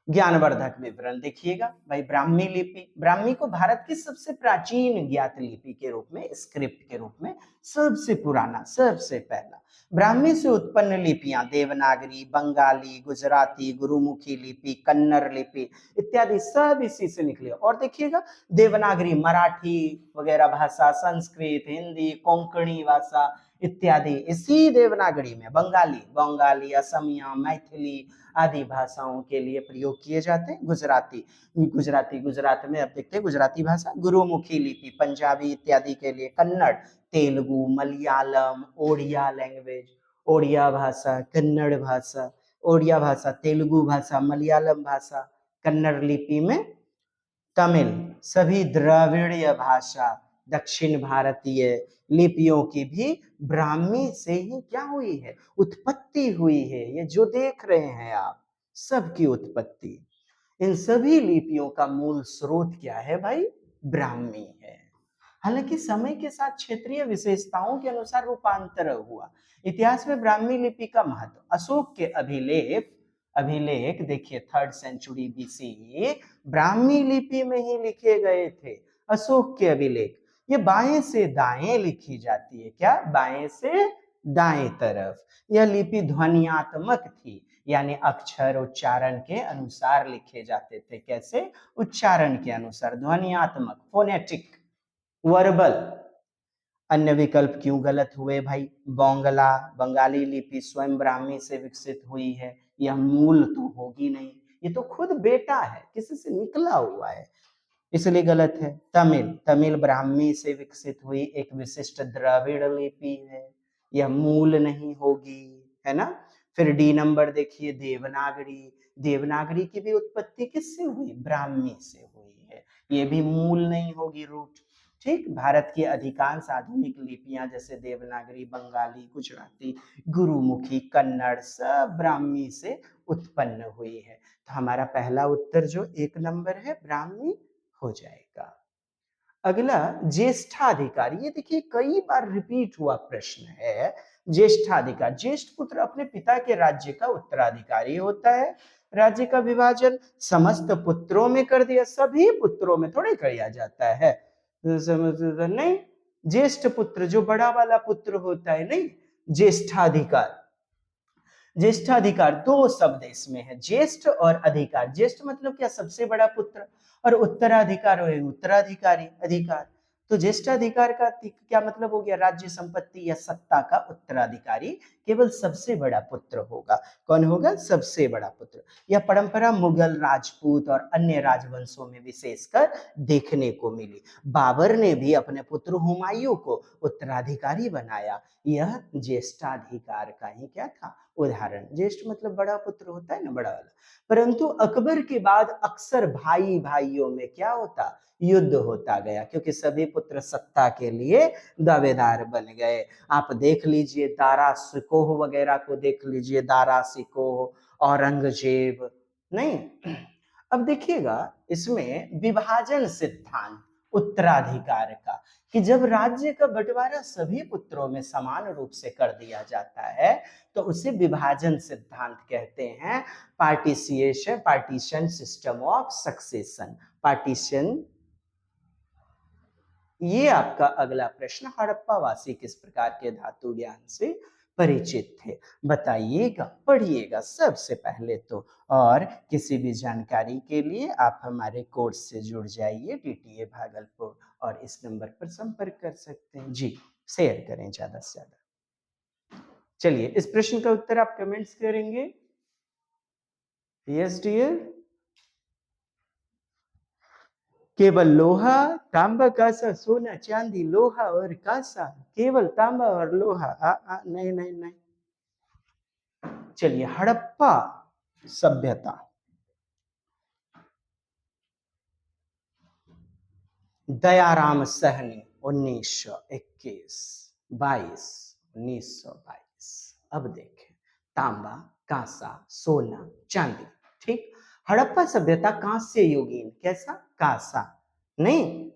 [SPEAKER 1] ज्ञानवर्धक विवरण देखिएगा भाई, ब्राह्मी लिपि, ब्राह्मी को भारत की सबसे प्राचीन ज्ञात लिपि के रूप में, स्क्रिप्ट के रूप में, सबसे पुराना, सबसे पहला। ब्राह्मी से उत्पन्न लिपियां देवनागरी, बंगाली, गुजराती, गुरुमुखी लिपि, कन्नड़ लिपि इत्यादि सब इसी से निकले। और देखिएगा, देवनागरी मराठी वगैरह भाषा, संस्कृत, हिंदी, कोंकणी भाषा इत्यादि इसी देवनागरी में, बंगाली, असमिया, मैथिली आदि भाषाओं के लिए प्रयोग किए जाते हैं। गुजरात में अब देखते हैं गुजराती भाषा, गुरुमुखी लिपि पंजाबी इत्यादि के लिए, कन्नड़, तेलुगु, मलयालम, ओडिया लैंग्वेज, ओडिया भाषा, कन्नड़ भाषा, ओडिया भाषा, तेलुगु भाषा, मलयालम भाषा, कन्नड़ लिपि में तमिल, सभी द्रविड़ीय भाषा, दक्षिण भारतीय लिपियों की भी ब्राह्मी से ही क्या हुई है, उत्पत्ति हुई है। ये जो देख रहे हैं आप, सबकी उत्पत्ति, इन सभी लिपियों का मूल स्रोत क्या है भाई, ब्राह्मी है। हालांकि समय के साथ क्षेत्रीय विशेषताओं के अनुसार रूपांतर हुआ। इतिहास में ब्राह्मी लिपि का महत्व, अशोक के अभिलेख देखिए, 3rd सेंचुरी BCE, ब्राह्मी लिपि में ही लिखे गए थे। अशोक के अभिलेख, ये बाएं से दाएं लिखी जाती है, क्या, बाएं से दाएं तरफ। यह लिपि ध्वन्यात्मक थी, यानी अक्षर उच्चारण के अनुसार लिखे जाते थे। कैसे, उच्चारण के अनुसार, ध्वन्यात्मक, फोनेटिक, वर्बल। अन्य विकल्प क्यों गलत हुए भाई, बंगाली लिपि स्वयं ब्राह्मी से विकसित हुई है, यह मूल तो होगी नहीं, ये तो खुद बेटा है, किसी से निकला हुआ है, इसलिए गलत है। तमिल ब्राह्मी से विकसित हुई एक विशिष्ट द्रविड़ लिपि है, यह मूल नहीं होगी, है ना। फिर डी नंबर देखिए, देवनागरी की भी उत्पत्ति किससे हुई, ब्राह्मी से हुई है, ये भी मूल नहीं होगी, रूट। ठीक, भारत की अधिकांश आधुनिक लिपियां जैसे देवनागरी, बंगाली, गुजराती, गुरुमुखी, कन्नड़, सब ब्राह्मी से उत्पन्न हुई है। तो हमारा पहला उत्तर जो 1 नंबर है, ब्राह्मी हो जाएगा। अगला, ज्येष्ठाधिकार, ये देखिए कई बार रिपीट हुआ प्रश्न है। ज्येष्ठाधिकार, ज्येष्ठ पुत्र अपने पिता के राज्य का उत्तराधिकारी होता है। राज्य का विभाजन समस्त पुत्रों में कर दिया, सभी पुत्रों में थोड़े किया जाता है, नहीं, ज्येष्ठ पुत्र जो बड़ा वाला पुत्र होता है, नहीं, ज्येष्ठाधिकार ज्येष्ठाधिकार, दो शब्द इसमें है, ज्येष्ठ और अधिकार। ज्येष्ठ मतलब क्या, सबसे बड़ा पुत्र, और उत्तराधिकार उत्तराधिकारी अधिकार। तो ज्येष्ठाधिकार का क्या मतलब हो गया, राज्य संपत्ति या सत्ता का उत्तराधिकारी केवल सबसे बड़ा पुत्र होगा। कौन होगा, सबसे बड़ा पुत्र। यह परंपरा मुगल, राजपूत और अन्य राजवंशों में विशेषकर देखने को मिली। बाबर ने भी अपने पुत्र हुमायूं को उत्तराधिकारी बनाया। यह ज्येष्ठाधिकार का ही क्या था, उदाहरण। ज्येष्ठ मतलब बड़ा पुत्र होता है ना, बड़ा वाला। परंतु अकबर के बाद अक्सर भाई भाइयों में क्या होता, युद्ध होता गया, क्योंकि सभी पुत्र सत्ता के लिए दावेदार बन गए। आप देख लीजिए दारा सिकोह वगैरह को देख लीजिए, दारा सिकोह, औरंगजेब, नहीं। अब देखिएगा इसमें विभाजन सिद्धांत उत्तराधिकार का, कि जब राज्य का बंटवारा सभी पुत्रों में समान रूप से कर दिया जाता है तो उसे विभाजन सिद्धांत कहते हैं। Partition system of succession, partition. ये आपका अगला प्रश्न, हड़प्पा वासी किस प्रकार के धातु ज्ञान से परिचित थे, बताइएगा, पढ़िएगा सबसे पहले तो। और किसी भी जानकारी के लिए आप हमारे कोर्स से जुड़ जाइए, DTA भागलपुर, और इस नंबर पर संपर्क कर सकते हैं जी। शेयर करें ज्यादा से ज्यादा। चलिए, इस प्रश्न का उत्तर आप कमेंट्स करेंगे। Yes dear. केवल लोहा, तांबा, कांसा, सोना, चांदी, लोहा और कांसा, केवल तांबा और लोहा, नहीं नहीं नहीं। चलिए, हड़प्पा सभ्यता, दयाराम सहनी 1921, 1922। अब देखें, तांबा, कांसा, सोना, चांदी, ठीक। हड़प्पा सभ्यता कांस्य युगीन, कैसा, कांसा नहीं,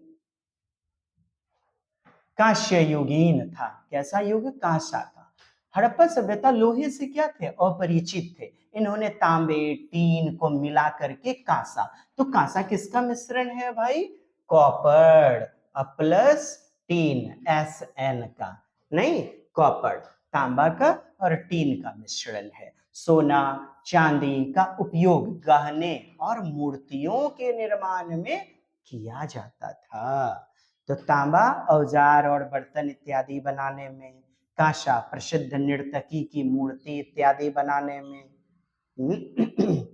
[SPEAKER 1] कांस्य युगीन था। कैसा युग, कांसा का। हड़प्पा सभ्यता लोहे से क्या थे, अपरिचित थे। इन्होंने तांबे, टीन को मिला करके कांसा, तो कांसा किसका मिश्रण है भाई, कॉपर प्लस टीन, SN का, नहीं, कॉपर, तांबा का और टीन का मिश्रण है। सोना, चांदी का उपयोग गहने और मूर्तियों के निर्माण में किया जाता था। तो तांबा औजार और बर्तन इत्यादि बनाने में, कांसा प्रसिद्ध नर्तकी की मूर्ति इत्यादि बनाने में,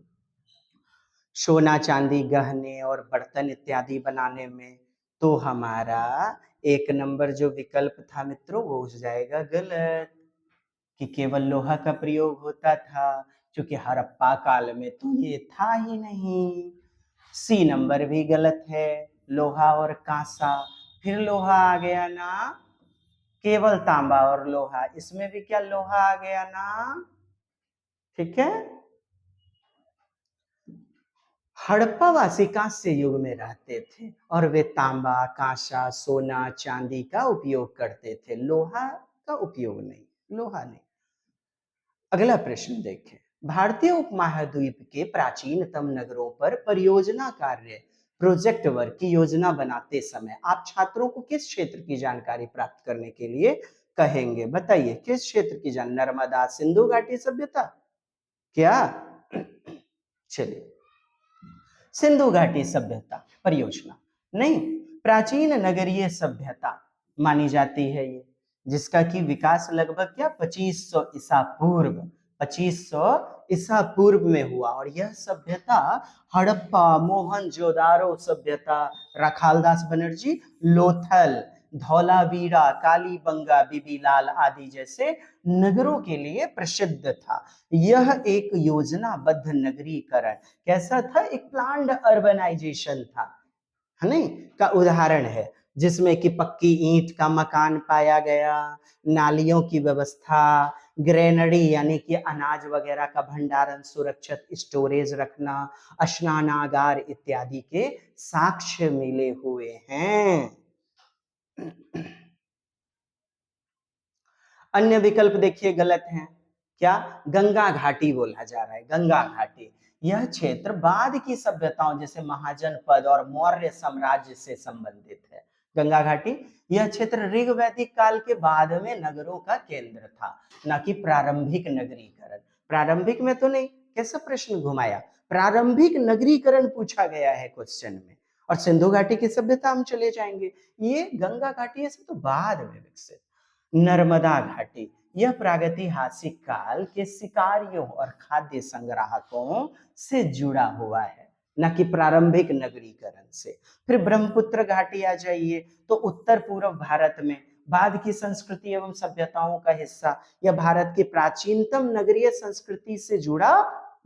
[SPEAKER 1] सोना चांदी गहने और बर्तन इत्यादि बनाने में। तो हमारा एक नंबर जो विकल्प था मित्रों, वो हो जाएगा गलत, कि केवल लोहा का प्रयोग होता था, क्योंकि हड़प्पा काल में तो ये था ही नहीं। C नंबर भी गलत है, लोहा और कांसा। फिर लोहा आ गया ना, केवल तांबा और लोहा, इसमें भी क्या लोहा आ गया ना, ठीक है। हड़प्पा वासी कांस्य युग में रहते थे और वे तांबा, कांसा, सोना, चांदी का उपयोग करते थे, लोहा का उपयोग नहीं, लोहा नहीं। अगला प्रश्न देखें, भारतीय उपमहाद्वीप के प्राचीनतम नगरों पर परियोजना कार्य, प्रोजेक्ट वर्क की योजना बनाते समय आप छात्रों को किस क्षेत्र की जानकारी प्राप्त करने के लिए कहेंगे, बताइए, किस क्षेत्र की नर्मदा सिंधु घाटी सभ्यता, क्या, चलिए, सिंधु घाटी सभ्यता परियोजना नहीं, प्राचीन नगरीय सभ्यता मानी जाती है ये, जिसका कि विकास लगभग क्या 2500 ईसा पूर्व, 2500 ईसा पूर्व में हुआ। और यह सभ्यता हड़प्पा, मोहनजोदारो सभ्यता, राखालदास बनर्जी, लोथल, धौलावीरा, कालीबंगा, बीबीलाल आदि जैसे नगरों के लिए प्रसिद्ध था। यह एक योजनाबद्ध नगरीकरण कैसा था, एक प्लान्ड अर्बनाइजेशन था, है नहीं, का उदाहरण है, जिसमें कि पक्की ईंट का मकान पाया गया, नालियों की व्यवस्था, ग्रेनरी यानी कि अनाज वगैरह का भंडारण, सुरक्षित स्टोरेज रखना, स्नानागार इत्यादि के साक्ष्य मिले हुए हैं। अन्य विकल्प देखिए गलत हैं, क्या, गंगा घाटी बोला जा रहा है, गंगा घाटी। यह क्षेत्र बाद की सभ्यताओं जैसे महाजनपद और मौर्य साम्राज्य से संबंधित है। गंगा घाटी, यह क्षेत्र ऋग वैदिक काल के बाद में नगरों का केंद्र था, न कि प्रारंभिक नगरीकरण। प्रारंभिक में तो नहीं, कैसा प्रश्न घुमाया, प्रारंभिक नगरीकरण पूछा गया है क्वेश्चन में, और सिंधु घाटी की सभ्यता हम चले जाएंगे, ये गंगा घाटी ऐसे तो बाद में विकसित। नर्मदा घाटी, यह प्रागैतिहासिक काल के शिकारियों और खाद्य संग्राहकों से जुड़ा हुआ है, न कि प्रारंभिक नगरीकरण से। फिर ब्रह्मपुत्र घाटी आ जाइए, तो उत्तर पूर्व भारत में बाद की संस्कृति एवं सभ्यताओं का हिस्सा, यह भारत की प्राचीनतम नगरीय संस्कृति से जुड़ा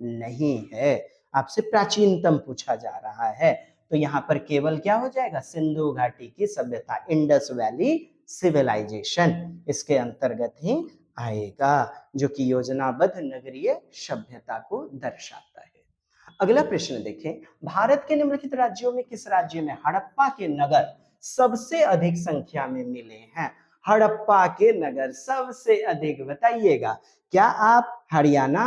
[SPEAKER 1] नहीं है। आपसे प्राचीनतम पूछा जा रहा है, तो यहाँ पर केवल क्या हो जाएगा, सिंधु घाटी की सभ्यता, इंडस वैली सिविलाइजेशन इसके अंतर्गत ही आएगा, जो कि योजनाबद्ध नगरीय सभ्यता को दर्शाता है। अगला प्रश्न देखें, भारत के निम्नलिखित राज्यों में किस राज्य में हड़प्पा के नगर सबसे अधिक संख्या में मिले हैं? हड़प्पा के नगर सबसे अधिक, बताइएगा, क्या आप हरियाणा,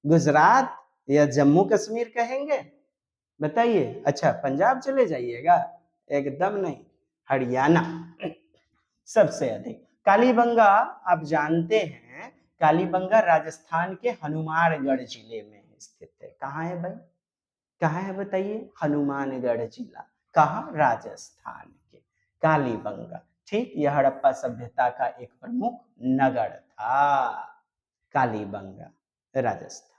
[SPEAKER 1] गुजरात या जम्मू कश्मीर कहेंगे? बताइए। अच्छा, पंजाब चले जाइएगा? एकदम नहीं, हरियाणा सबसे अधिक। कालीबंगा आप जानते हैं, कालीबंगा राजस्थान के हनुमानगढ़ जिले में स्थित है। कहाँ है भाई, कहाँ है बताइए? हनुमानगढ़ जिला, कहाँ? राजस्थान के कालीबंगा। ठीक, यह हड़प्पा सभ्यता का एक प्रमुख नगर था, कालीबंगा, राजस्थान।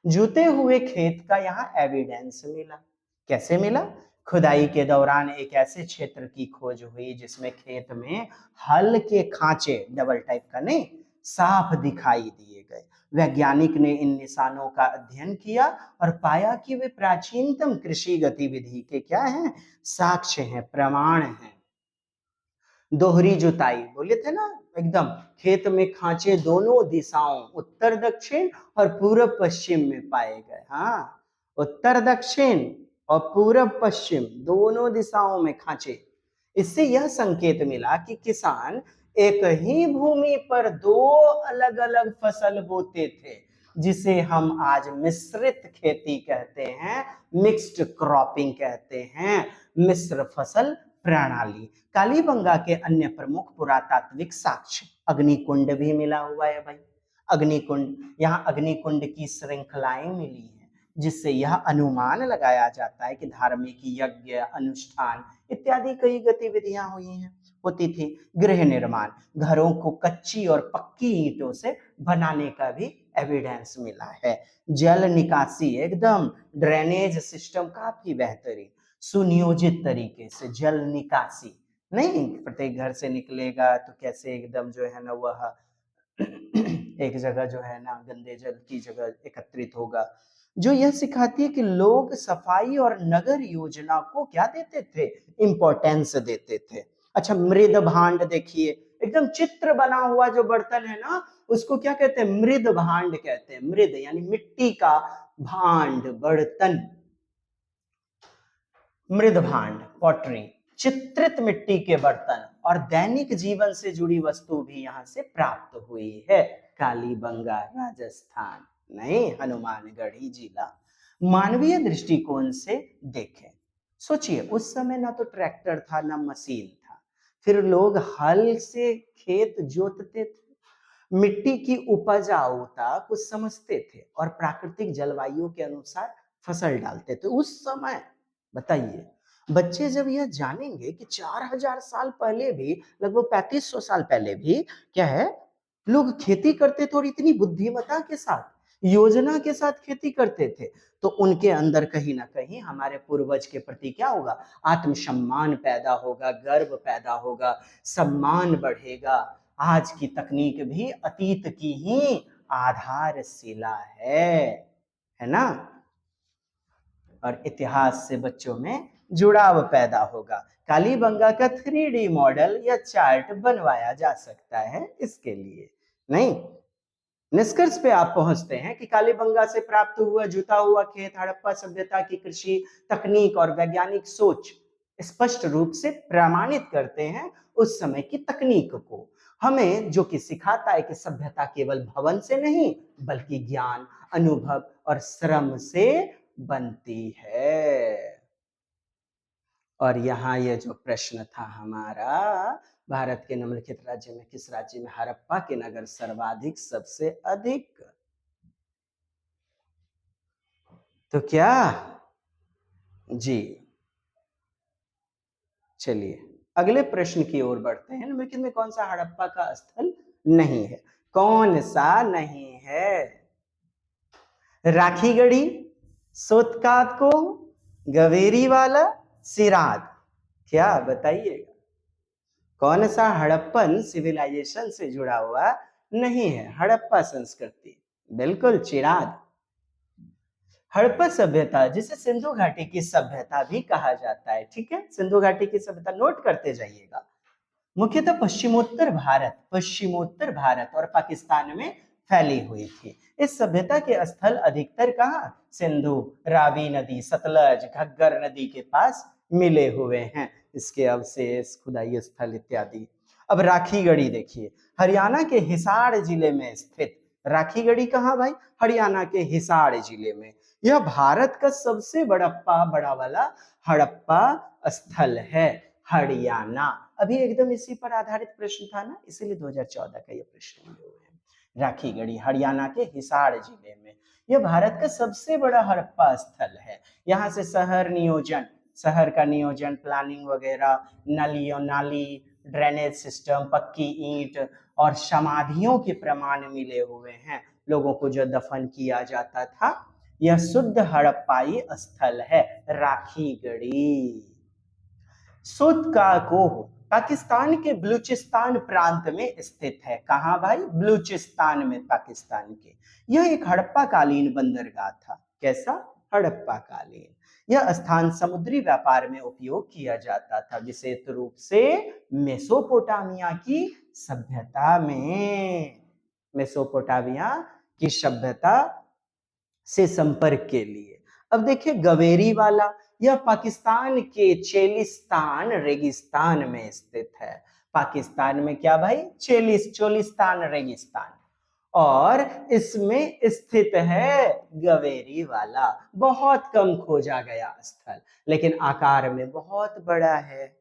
[SPEAKER 1] जूते हुए खेत का यहाँ एविडेंस मिला। कैसे मिला? खुदाई के दौरान एक ऐसे क्षेत्र की खोज हुई जिसमें खेत में हल के खांचे, डबल टाइप का नहीं, साफ दिखाई दिए गए। वैज्ञानिक ने इन निशानों का अध्ययन किया और पाया कि वे प्राचीनतम कृषि गतिविधि के क्या हैं, साक्ष्य हैं, प्रमाण हैं। दोहरी जुताई बोले थे ना, एकदम खेत में खांचे दोनों दिशाओं, उत्तर दक्षिण और पूर्व पश्चिम में पाए गए। हाँ, उत्तर दक्षिण और पूर्व पश्चिम दोनों दिशाओं में खांचे। इससे यह संकेत मिला कि किसान एक ही भूमि पर दो अलग अलग फसल बोते थे, जिसे हम आज मिश्रित खेती कहते हैं, मिक्स्ड क्रॉपिंग कहते हैं, मिश्र फसल प्रणाली। कालीबंगा के अन्य प्रमुख पुरातात्विक साक्ष्य, अग्निकुंड भी मिला हुआ है भाई। अग्निकुंड, यहाँ अग्निकुंड की श्रृंखलाएं मिली हैं, जिससे यह अनुमान लगाया जाता है कि धार्मिक यज्ञ, अनुष्ठान इत्यादि कई गतिविधियां हुई हैं, होती थी। गृह निर्माण, घरों को कच्ची और पक्की ईंटों से बनाने का भी एविडेंस मिला है। जल निकासी, एकदम ड्रेनेज सिस्टम काफी बेहतरीन, सुनियोजित तरीके से जल निकासी, नहीं प्रत्येक घर से निकलेगा तो कैसे एकदम जो है ना वह एक जगह जो है ना गंदे जल की जगह एकत्रित होगा, जो यह सिखाती है कि लोग सफाई और नगर योजना को क्या देते थे, इंपॉर्टेंस देते थे। अच्छा, मृद भांड देखिए, एकदम चित्र बना हुआ जो बर्तन है ना, उसको क्या कहते हैं, मृद भांड कहते हैं। मृद यानी मिट्टी का भांड, बर्तन, मृद भांड, पॉटरी, चित्रित मिट्टी के बर्तन और दैनिक जीवन से जुड़ी वस्तु भी यहाँ से प्राप्त हुई है। कालीबंगा, राजस्थान, नहीं हनुमानगढ़ी जिला। मानवीय दृष्टिकोण से देखें, सोचिए उस समय ना तो ट्रैक्टर था ना मशीन था, फिर लोग हल से खेत जोतते थे, मिट्टी की उपजाऊता को समझते थे और प्राकृतिक जलवायु के अनुसार फसल डालते थे उस समय। बताइए, बच्चे जब यह जानेंगे कि 4000 साल पहले भी, लगभग 3500 साल पहले भी क्या है, लोग खेती करते थे और इतनी बुद्धिमत्ता के साथ, योजना के साथ खेती करते थे, तो उनके अंदर कहीं ना कहीं हमारे पूर्वज के प्रति क्या होगा, आत्मसम्मान पैदा होगा, गर्व पैदा होगा, सम्मान बढ़ेगा। आज की तकनीक भी अतीत की ही आधारशिला है ना, और इतिहास से बच्चों में जुड़ाव पैदा होगा। कालीबंगा का 3D मॉडल या चार्ट बनवाया जा सकता है इसके लिए। नहीं, निष्कर्ष पे आप पहुंचते हैं कि कालीबंगा से प्राप्त हुआ जुता हुआ खेत हड़प्पा सभ्यता की कृषि तकनीक और वैज्ञानिक सोच स्पष्ट रूप से प्रमाणित करते हैं उस समय की तकनीक को, हमें जो कि सिखाता है कि सभ्यता केवल भवन से नहीं बल्कि ज्ञान, अनुभव और श्रम से बनती है। और यहाँ ये जो प्रश्न था हमारा, भारत के निम्नलिखित राज्य में किस राज्य में हड़प्पा के नगर सर्वाधिक सबसे अधिक? तो क्या जी। चलिए अगले प्रश्न की ओर बढ़ते हैं। निम्नलिखित में कौन सा हड़प्पा का स्थल नहीं है? कौन सा नहीं है? राखीगढ़ी, सोतकाको, गवेरी वाला, सिराद। क्या बताइएगा कौन सा हड़प्पन सिविलाइजेशन से जुड़ा हुआ नहीं है? हड़प्पा संस्कृति, बिल्कुल चिराद। हड़प्पा सभ्यता जिसे सिंधु घाटी की सभ्यता भी कहा जाता है, ठीक है, सिंधु घाटी की सभ्यता नोट करते जाइएगा। मुख्यतः पश्चिमोत्तर भारत और पाकिस्तान में फैली हुई थी। इस सभ्यता के स्थल अधिकतर कहाँ? सिंधु, रावी नदी, सतलज, घग्गर नदी के पास मिले हुए हैं। इसके अवशेष, खुदाई स्थल इत्यादि। अब राखीगढ़ी देखिए, हरियाणा के हिसार जिले में स्थित। राखीगढ़ी कहाँ भाई? हरियाणा के हिसार जिले में। यह भारत का सबसे बड़ा वाला हड़प्पा स्थल है। हरियाणा, अभी एकदम इसी पर आधारित प्रश्न था ना, इसीलिए 2014 का यह प्रश्न लिए हुए हैं। राखीगढ़ी हरियाणा के हिसार जिले में। यह भारत का सबसे बड़ा हड़प्पा स्थल है। यहाँ से शहर का नियोजन, प्लानिंग वगैरह, नाली, ड्रेनेज सिस्टम, पक्की ईंट और समाधियों के प्रमाण मिले हुए हैं। लोगों को जो दफन किया जाता था, यह शुद्ध हड़प्पाई स्थल है राखीगढ़ी। सोतकाकोह पाकिस्तान के बलूचिस्तान प्रांत में स्थित है। कहां भाई? बलूचिस्तान में, पाकिस्तान के। यह एक हड़प्पा कालीन बंदरगाह था। कैसा? हड़प्पा कालीन। यह स्थान समुद्री व्यापार में उपयोग किया जाता था, विशेष रूप से मेसोपोटामिया की सभ्यता में। मेसोपोटामिया की सभ्यता से संपर्क के लिए। अब देखिए गवेरी वाला, यह पाकिस्तान के चेलिस्तान रेगिस्तान में स्थित है। पाकिस्तान में क्या भाई? चोलिस्तान रेगिस्तान, और इसमें स्थित है गवेरी वाला। बहुत कम खोजा गया स्थल, लेकिन आकार में बहुत बड़ा है।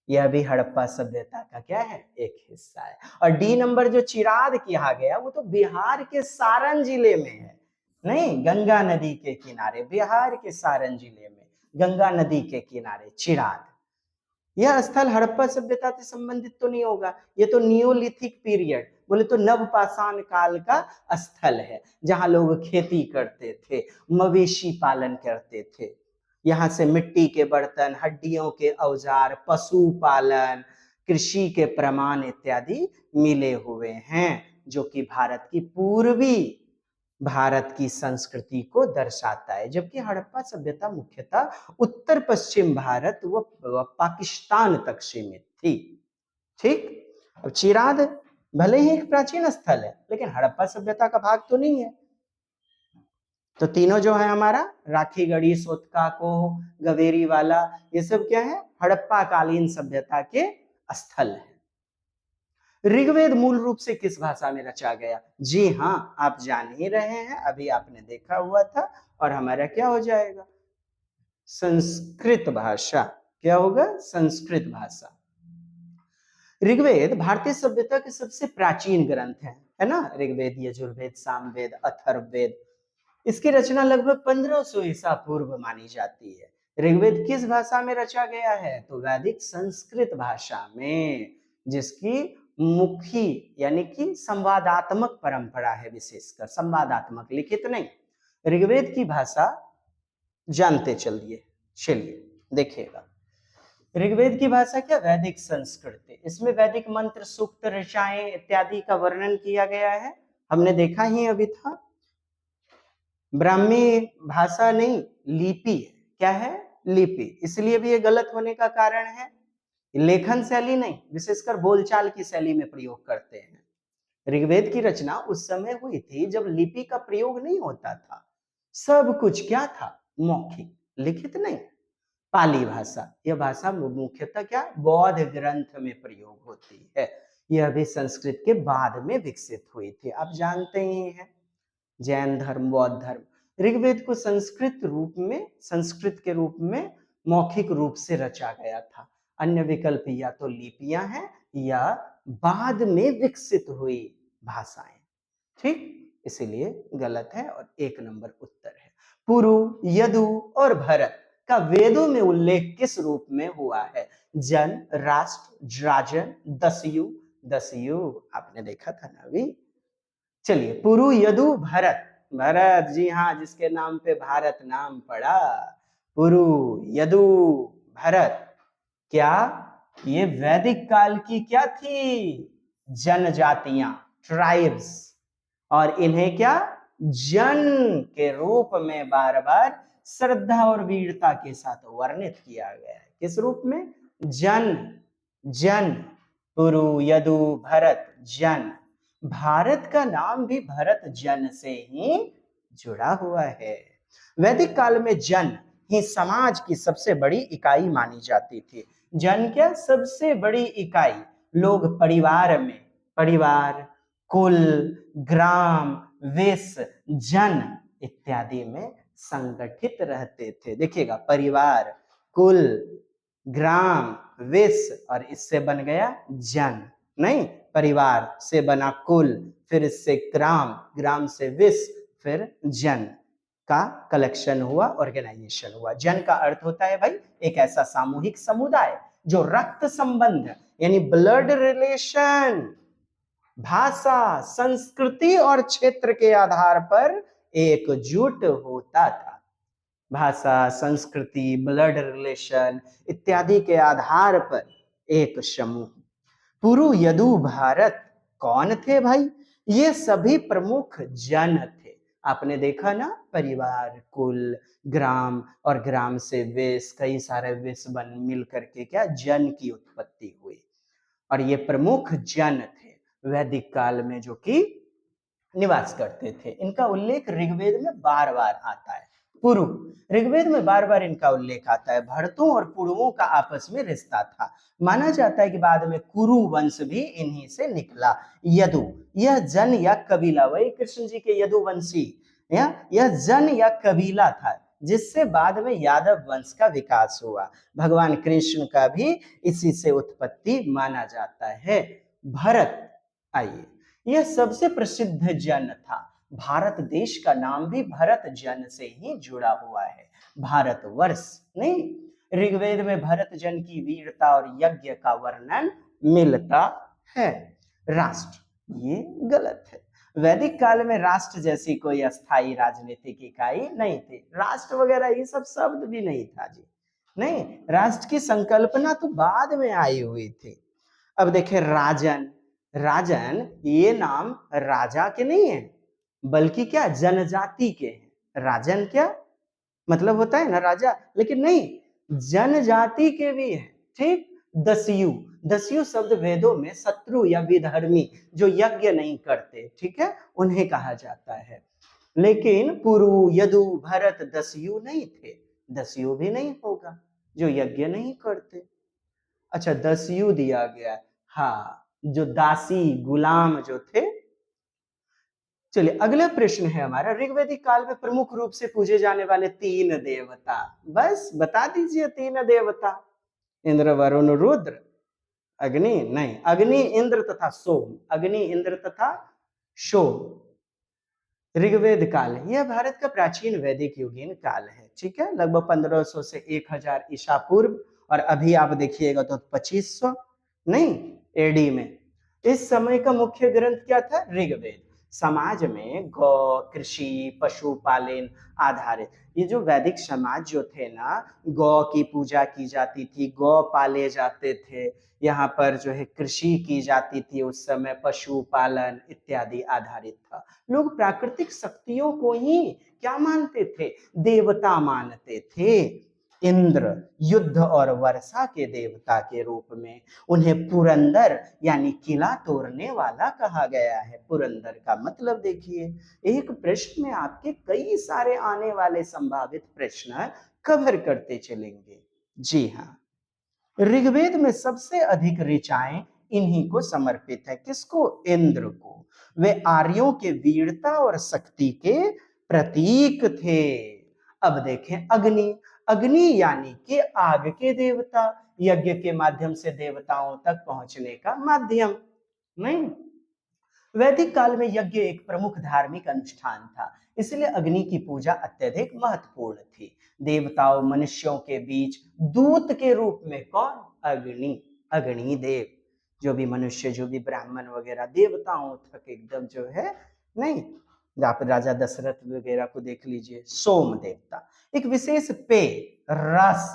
[SPEAKER 1] यह भी हड़प्पा सभ्यता का क्या है? एक हिस्सा है। और डी नंबर जो चिराद कहा गया, वो तो बिहार के सारण जिले में है। नहीं, गंगा नदी के किनारे, बिहार के सारण जिले में गंगा नदी के किनारे चिराद। यह स्थल हड़प्पा सभ्यता से संबंधित तो नहीं होगा, ये तो नियोलिथिक पीरियड, बोले तो नवपाषाण काल का स्थल है, जहां लोग खेती करते थे, मवेशी पालन करते थे। यहाँ से मिट्टी के बर्तन, हड्डियों के औजार, पशु पालन, कृषि के प्रमाण इत्यादि मिले हुए हैं, जो कि भारत की संस्कृति को दर्शाता है। जबकि हड़प्पा सभ्यता मुख्यतः उत्तर पश्चिम भारत व पाकिस्तान तक सीमित थी। ठीक। अब चिराद भले ही एक प्राचीन स्थल है, लेकिन हड़प्पा सभ्यता का भाग तो नहीं है। तो तीनों जो है हमारा, राखीगढ़ी, सोतकाकोह, गवेरी वाला, ये सब क्या है? हड़प्पा कालीन सभ्यता के स्थल है। ऋग्वेद मूल रूप से किस भाषा में रचा गया? जी हाँ, आप जान ही रहे हैं, अभी आपने देखा हुआ था। और हमारा क्या हो जाएगा? संस्कृत भाषा। क्या होगा? संस्कृत भाषा। ऋग्वेद भारतीय सभ्यता के सबसे प्राचीन ग्रंथ है ना? ऋग्वेद, यजुर्वेद, सामवेद, अथर्ववेद। इसकी रचना लगभग 1500 ईसा पूर्व मानी जाती है। ऋग्वेद किस भाषा में रचा गया है? तो वैदिक संस्कृत भाषा में, जिसकी मुखी यानी कि संवादात्मक परंपरा है, विशेषकर संवादात्मक, लिखित नहीं। ऋग्वेद की भाषा जानते चलिए देखिएगा। ऋग्वेद की भाषा क्या? वैदिक संस्कृत। इसमें वैदिक मंत्र, सूक्त, ऋचाएं इत्यादि का वर्णन किया गया है। हमने देखा ही अभी था। ब्राह्मी भाषा नहीं, लिपि है। क्या है? लिपि। इसलिए भी ये गलत होने का कारण है, लेखन शैली नहीं, विशेषकर बोलचाल की शैली में प्रयोग करते हैं। ऋग्वेद की रचना उस समय हुई थी जब लिपि का प्रयोग नहीं होता था। सब कुछ क्या था? मौखिक, लिखित नहीं। पाली भाषा, यह भाषा मुख्यतः क्या? बौद्ध ग्रंथ में प्रयोग होती है। यह भी संस्कृत के बाद में विकसित हुई थी, आप जानते ही हैं। जैन धर्म, बौद्ध धर्म। ऋग्वेद को संस्कृत के रूप में मौखिक रूप से रचा गया था। अन्य विकल्प या तो लिपियां हैं या बाद में विकसित हुई भाषाएं। ठीक, इसीलिए गलत है और 1 नंबर उत्तर है। पुरु, यदु और भरत का वेदों में उल्लेख किस रूप में हुआ है? जन, राष्ट्र, राजन, दस्यु। दस्यु आपने देखा था ना अभी। चलिए, पुरु, यदु, भरत। भरत, जी हाँ, जिसके नाम पे भारत नाम पड़ा। पुरु, यदु, भरत, क्या ये वैदिक काल की क्या थी? जनजातियां, ट्राइब्स। और इन्हें क्या जन के रूप में बार बार श्रद्धा और वीरता के साथ वर्णित किया गया है। किस रूप में? जन। जन, पुरु, यदु, भरत, जन। भारत का नाम भी भरत जन से ही जुड़ा हुआ है। वैदिक काल में जन ही समाज की सबसे बड़ी इकाई मानी जाती थी। जन क्या? सबसे बड़ी इकाई। लोग परिवार में, परिवार, कुल, ग्राम, वेश, जन इत्यादि में संगठित रहते थे। देखिएगा, परिवार, कुल, ग्राम, वेश और इससे बन गया जन। नहीं, परिवार से बना कुल, फिर इससे ग्राम, ग्राम से विश्व, फिर जन का कलेक्शन हुआ, ऑर्गेनाइजेशन हुआ। जन का अर्थ होता है भाई एक ऐसा सामूहिक समुदाय जो रक्त संबंध यानी ब्लड रिलेशन, भाषा, संस्कृति और क्षेत्र के आधार पर एकजुट होता था। भाषा, संस्कृति, ब्लड रिलेशन इत्यादि के आधार पर एक समूह। पुरु, यदु, भारत कौन थे भाई? ये सभी प्रमुख जन थे। आपने देखा ना, परिवार, कुल, ग्राम और ग्राम से वेश, कई सारे वेश बन मिल करके क्या जन की उत्पत्ति हुई। और ये प्रमुख जन थे वैदिक काल में जो कि निवास करते थे। इनका उल्लेख ऋग्वेद में बार बार आता है। पुरु, ऋग्वेद में बार बार इनका उल्लेख आता है। भरतों और पुरुओं का आपस में रिश्ता था। माना जाता है कि बाद में कुरु वंश भी इन्हीं से निकला। यदु, यह जन या कबीला, वही कृष्ण जी के यदुवंशी, यह जन या कबीला था जिससे बाद में यादव वंश का विकास हुआ। भगवान कृष्ण का भी इसी से उत्पत्ति माना जाता है। भरत, आइए, यह सबसे प्रसिद्ध जन था। भारत देश का नाम भी भरत जन से ही जुड़ा हुआ है। भारतवर्ष नहीं, ऋग्वेद में भरत जन की वीरता और यज्ञ का वर्णन मिलता है। राष्ट्र, ये गलत है। वैदिक काल में राष्ट्र जैसी कोई अस्थायी राजनीतिक इकाई नहीं थी। राष्ट्र वगैरह ये सब शब्द भी नहीं था जी। नहीं, राष्ट्र की संकल्पना तो बाद में आई हुई थी। अब देखें, राजन। राजन ये नाम राजा के नहीं है, बल्कि क्या जनजाति के हैं। राजन क्या मतलब होता है ना राजा, लेकिन नहीं, जनजाति के भी है। ठीक। दस्यु, दस्यु शब्द वेदों में शत्रु या विधर्मी जो यज्ञ नहीं करते, ठीक है, उन्हें कहा जाता है। लेकिन पुरु, यदु, भरत दस्यु नहीं थे। दस्यु भी नहीं होगा जो यज्ञ नहीं करते। अच्छा, दस्यु दिया गया, हाँ, जो दासी गुलाम जो थे। चलिए, अगला प्रश्न है हमारा, ऋग्वैदिक काल में प्रमुख रूप से पूजे जाने वाले 3 देवता। बस बता दीजिए 3 देवता। इंद्र, वरुण, रुद्र। अग्नि नहीं, अग्नि, इंद्र तथा सोम। अग्नि, इंद्र तथा सोम। ऋग्वेद काल यह भारत का प्राचीन वैदिक युगीन काल है। ठीक है, लगभग 1500 से 1000 ईसा पूर्व। और अभी आप देखिएगा तो 2500 नहीं एडी में। इस समय का मुख्य ग्रंथ क्या था? ऋग्वेद। समाज में गौ, कृषि, पशुपालन आधारित, ये जो वैदिक समाज जो थे ना, गौ की पूजा की जाती थी, गौ पाले जाते थे, यहाँ पर जो है कृषि की जाती थी, उस समय पशुपालन इत्यादि आधारित था। लोग प्राकृतिक शक्तियों को ही क्या मानते थे? देवता मानते थे। इंद्र युद्ध और वर्षा के देवता के रूप में। उन्हें पुरंदर यानी किला तोड़ने वाला कहा गया है। पुरंदर का मतलब देखिए, एक प्रश्न में आपके कई सारे आने वाले संभावित प्रश्न कवर करते चलेंगे। जी हाँ, ऋग्वेद में सबसे अधिक ऋचाएं इन्हीं को समर्पित है। किसको? इंद्र को। वे आर्यों के वीरता और शक्ति के प्रतीक थे। अब देखें, अग्नि। अग्नि यानी कि आग के देवता, यज्ञ के माध्यम से देवताओं तक पहुंचने का माध्यम। नहीं, वैदिक काल में यज्ञ एक प्रमुख धार्मिक अनुष्ठान था, इसलिए अग्नि की पूजा अत्यधिक महत्वपूर्ण थी। देवताओं मनुष्यों के बीच दूत के रूप में कौन? अग्नि, अग्निदेव। जो भी मनुष्य, जो भी ब्राह्मण वगैरह देवताओं तक एकदम जो है, नहीं, आप राजा दशरथ वगैरह को देख लीजिए, सोम देवता। एक विशेष पेय रस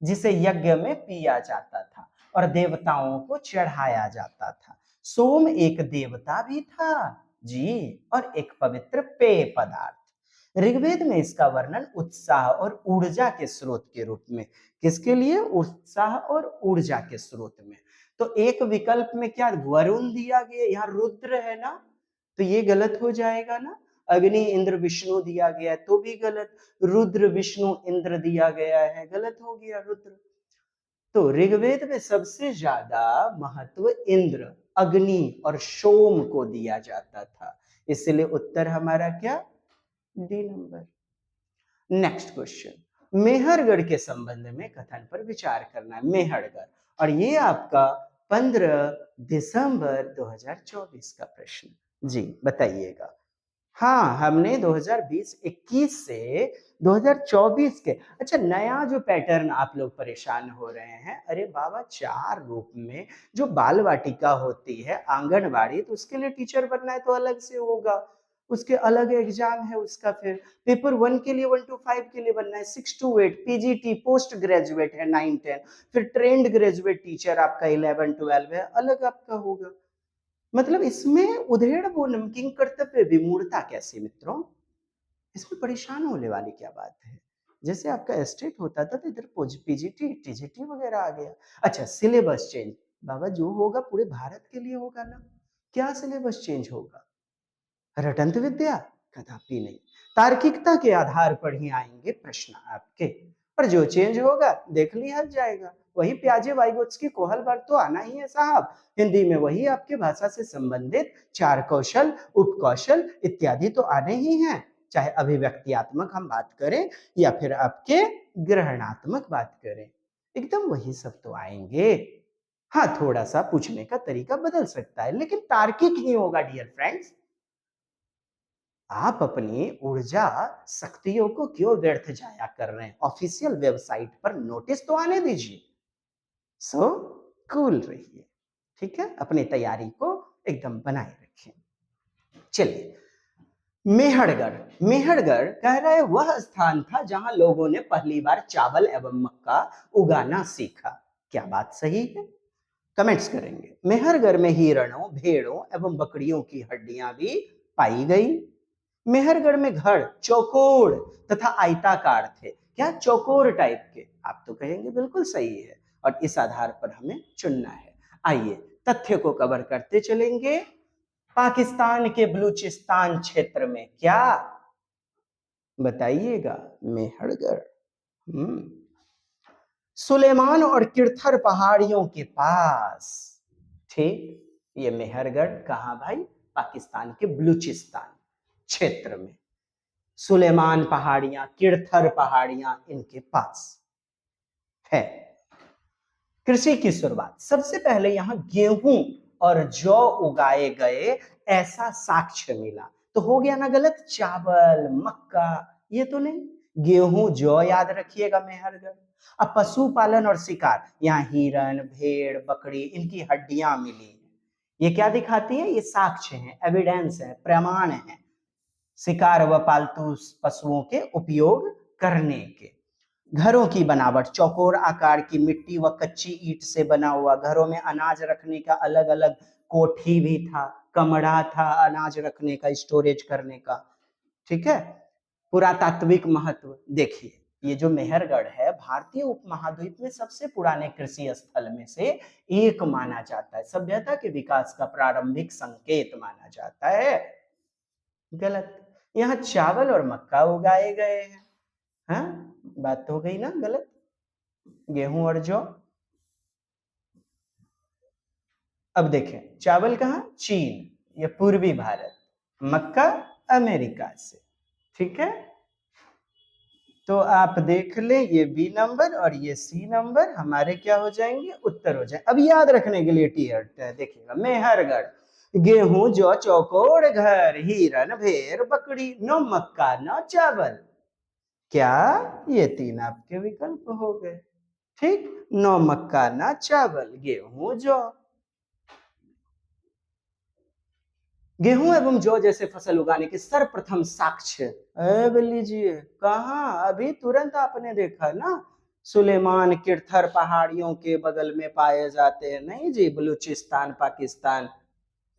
[SPEAKER 1] जिसे यज्ञ में पिया जाता था और देवताओं को चढ़ाया जाता था। सोम एक देवता भी था जी, और एक पवित्र पेय पदार्थ। ऋग्वेद में इसका वर्णन उत्साह और ऊर्जा के स्रोत के रूप में, किसके लिए? उत्साह और ऊर्जा के स्रोत में। तो एक विकल्प में क्या वरुण दिया गया, यहाँ रुद्र है ना, तो ये गलत हो जाएगा ना। अग्नि इंद्र विष्णु दिया गया है तो भी गलत, रुद्र विष्णु इंद्र दिया गया है, गलत हो गया रुद्र। तो ऋग्वेद में सबसे ज्यादा महत्व इंद्र, अग्नि और सोम को दिया जाता था, इसलिए उत्तर हमारा क्या? D number. Next question, Mehrgarh के संबंध में कथन पर विचार करना है। मेहरगढ़, और ये आपका 15 दिसंबर 2024 का प्रश्न जी, बताइएगा। हाँ, हमने 2020-21 से 2024 के, अच्छा नया जो पैटर्न आप लोग परेशान हो रहे हैं, अरे बाबा 4 रूप में जो बाल वाटिका होती है, आंगनबाड़ी, तो उसके लिए टीचर बनना है तो अलग से होगा, उसके अलग एग्जाम है उसका। फिर पेपर 1 के लिए 1 to 5 के लिए बनना है, 6 to 8 पीजीटी पोस्ट ग्रेजुएट है 9-10, फिर ट्रेंड ग्रेजुएट टीचर आपका 11-12 है, अलग आपका होगा। मतलब इसमें उधेड़ वो नमकीन कर्तव्य विमूढ़ता कैसे मित्रों? इसमें परेशान होने वाली क्या बात है? जैसे आपका एस्टेट होता था तो इधर पीजीटी टीजीटी वगैरह आ गया। अच्छा, सिलेबस चेंज, बाबा जो होगा पूरे भारत के लिए होगा ना। क्या सिलेबस चेंज होगा? रटंत विद्या? कदापि नहीं। तार्किकता के आधार पर ही आएंगे प्रश्न आपके, और जो चेंज होगा देख लिया जाएगा। वही प्याजे वाइगोत्स्की कोहल वर्ग तो आना ही है साहब। हिंदी में वही आपके भाषा से संबंधित 4 कौशल, उपकौशल इत्यादि तो आने ही हैं, चाहे अभिव्यक्तियात्मक हम बात करें या फिर आपके ग्रहणात्मक बात करें, एकदम वही सब तो आएंगे। हाँ, थोड़ा सा पूछने का तरीका बदल सकता है, लेकिन तार्किक ही होगा डियर फ्रेंड्स। आप अपनी ऊर्जा शक्तियों को क्यों व्यर्थ जाया कर रहे हैं? ऑफिशियल वेबसाइट पर नोटिस तो आने दीजिए। सो कूल रहिए, ठीक है, अपनी तैयारी को एकदम बनाए रखें। चलिए, मेहरगढ़, मेहरगढ़ कह रहे वह स्थान था जहां लोगों ने पहली बार चावल एवं मक्का उगाना सीखा। क्या बात सही है? कमेंट्स करेंगे। मेहरगढ़ में हिरणों, भेड़ों एवं बकरियों की हड्डियां भी पाई गई। मेहरगढ़ में घर चौकोर तथा आयताकार थे। क्या? चौकोर टाइप के। आप तो कहेंगे बिल्कुल सही है, और इस आधार पर हमें चुनना है। आइए तथ्य को कवर करते चलेंगे। पाकिस्तान के बलूचिस्तान क्षेत्र में, क्या बताइएगा? मेहरगढ़। सुलेमान और किरथर पहाड़ियों के पास, ठीक, ये मेहरगढ़ कहाँ भाई? पाकिस्तान के बलूचिस्तान क्षेत्र में। सुलेमान पहाड़ियां, किरथर पहाड़ियां इनके पास है। कृषि की शुरुआत, सबसे पहले यहां गेहूं और जौ उगाए गए ऐसा साक्ष्य मिला। तो हो गया ना गलत? चावल, मक्का ये तो नहीं, गेहूं जौ याद रखिएगा मेहरगढ़। अब पशुपालन और शिकार, यहाँ हिरन, भेड़, बकरी इनकी हड्डियां मिली। ये क्या दिखाती है? ये साक्ष्य है, एविडेंस है, प्रमाण है शिकार व पालतू पशुओं के उपयोग करने के। घरों की बनावट, चौकोर आकार की मिट्टी व कच्ची ईंट से बना हुआ। घरों में अनाज रखने का अलग अलग कोठी भी था, कमरा था अनाज रखने का, स्टोरेज करने का, ठीक है। पुरातात्विक महत्व, देखिए ये जो मेहरगढ़ है भारतीय उपमहाद्वीप में सबसे पुराने कृषि स्थल में से एक माना जाता है। सभ्यता के विकास का प्रारंभिक संकेत माना जाता है। गलत। यहाँ चावल और मक्का उगाए गए हैं। हाँ, बात तो हो गई ना गलत। गेहूं और जौ। अब देखें, चावल कहाँ? चीन, ये पूर्वी भारत, मक्का अमेरिका से, ठीक है। तो आप देख ले, ये बी नंबर और ये सी नंबर हमारे क्या हो जाएंगे? उत्तर हो जाए। अब याद रखने के लिए टी देखिएगा, मेहरगढ़ गेहूं जौ चौकोर घर, हिरन भेड़ बकरी, न मक्का न चावल। क्या ये तीन आपके विकल्प हो गए? ठीक, न मक्का न चावल, गेहूं जौ। गेहूं एवं जौ जैसे फसल उगाने के सर्वप्रथम साक्ष्य लीजिए कहाँ, अभी तुरंत आपने देखा ना, सुलेमान किरथर पहाड़ियों के बगल में पाए जाते हैं। नहीं जी, बलूचिस्तान पाकिस्तान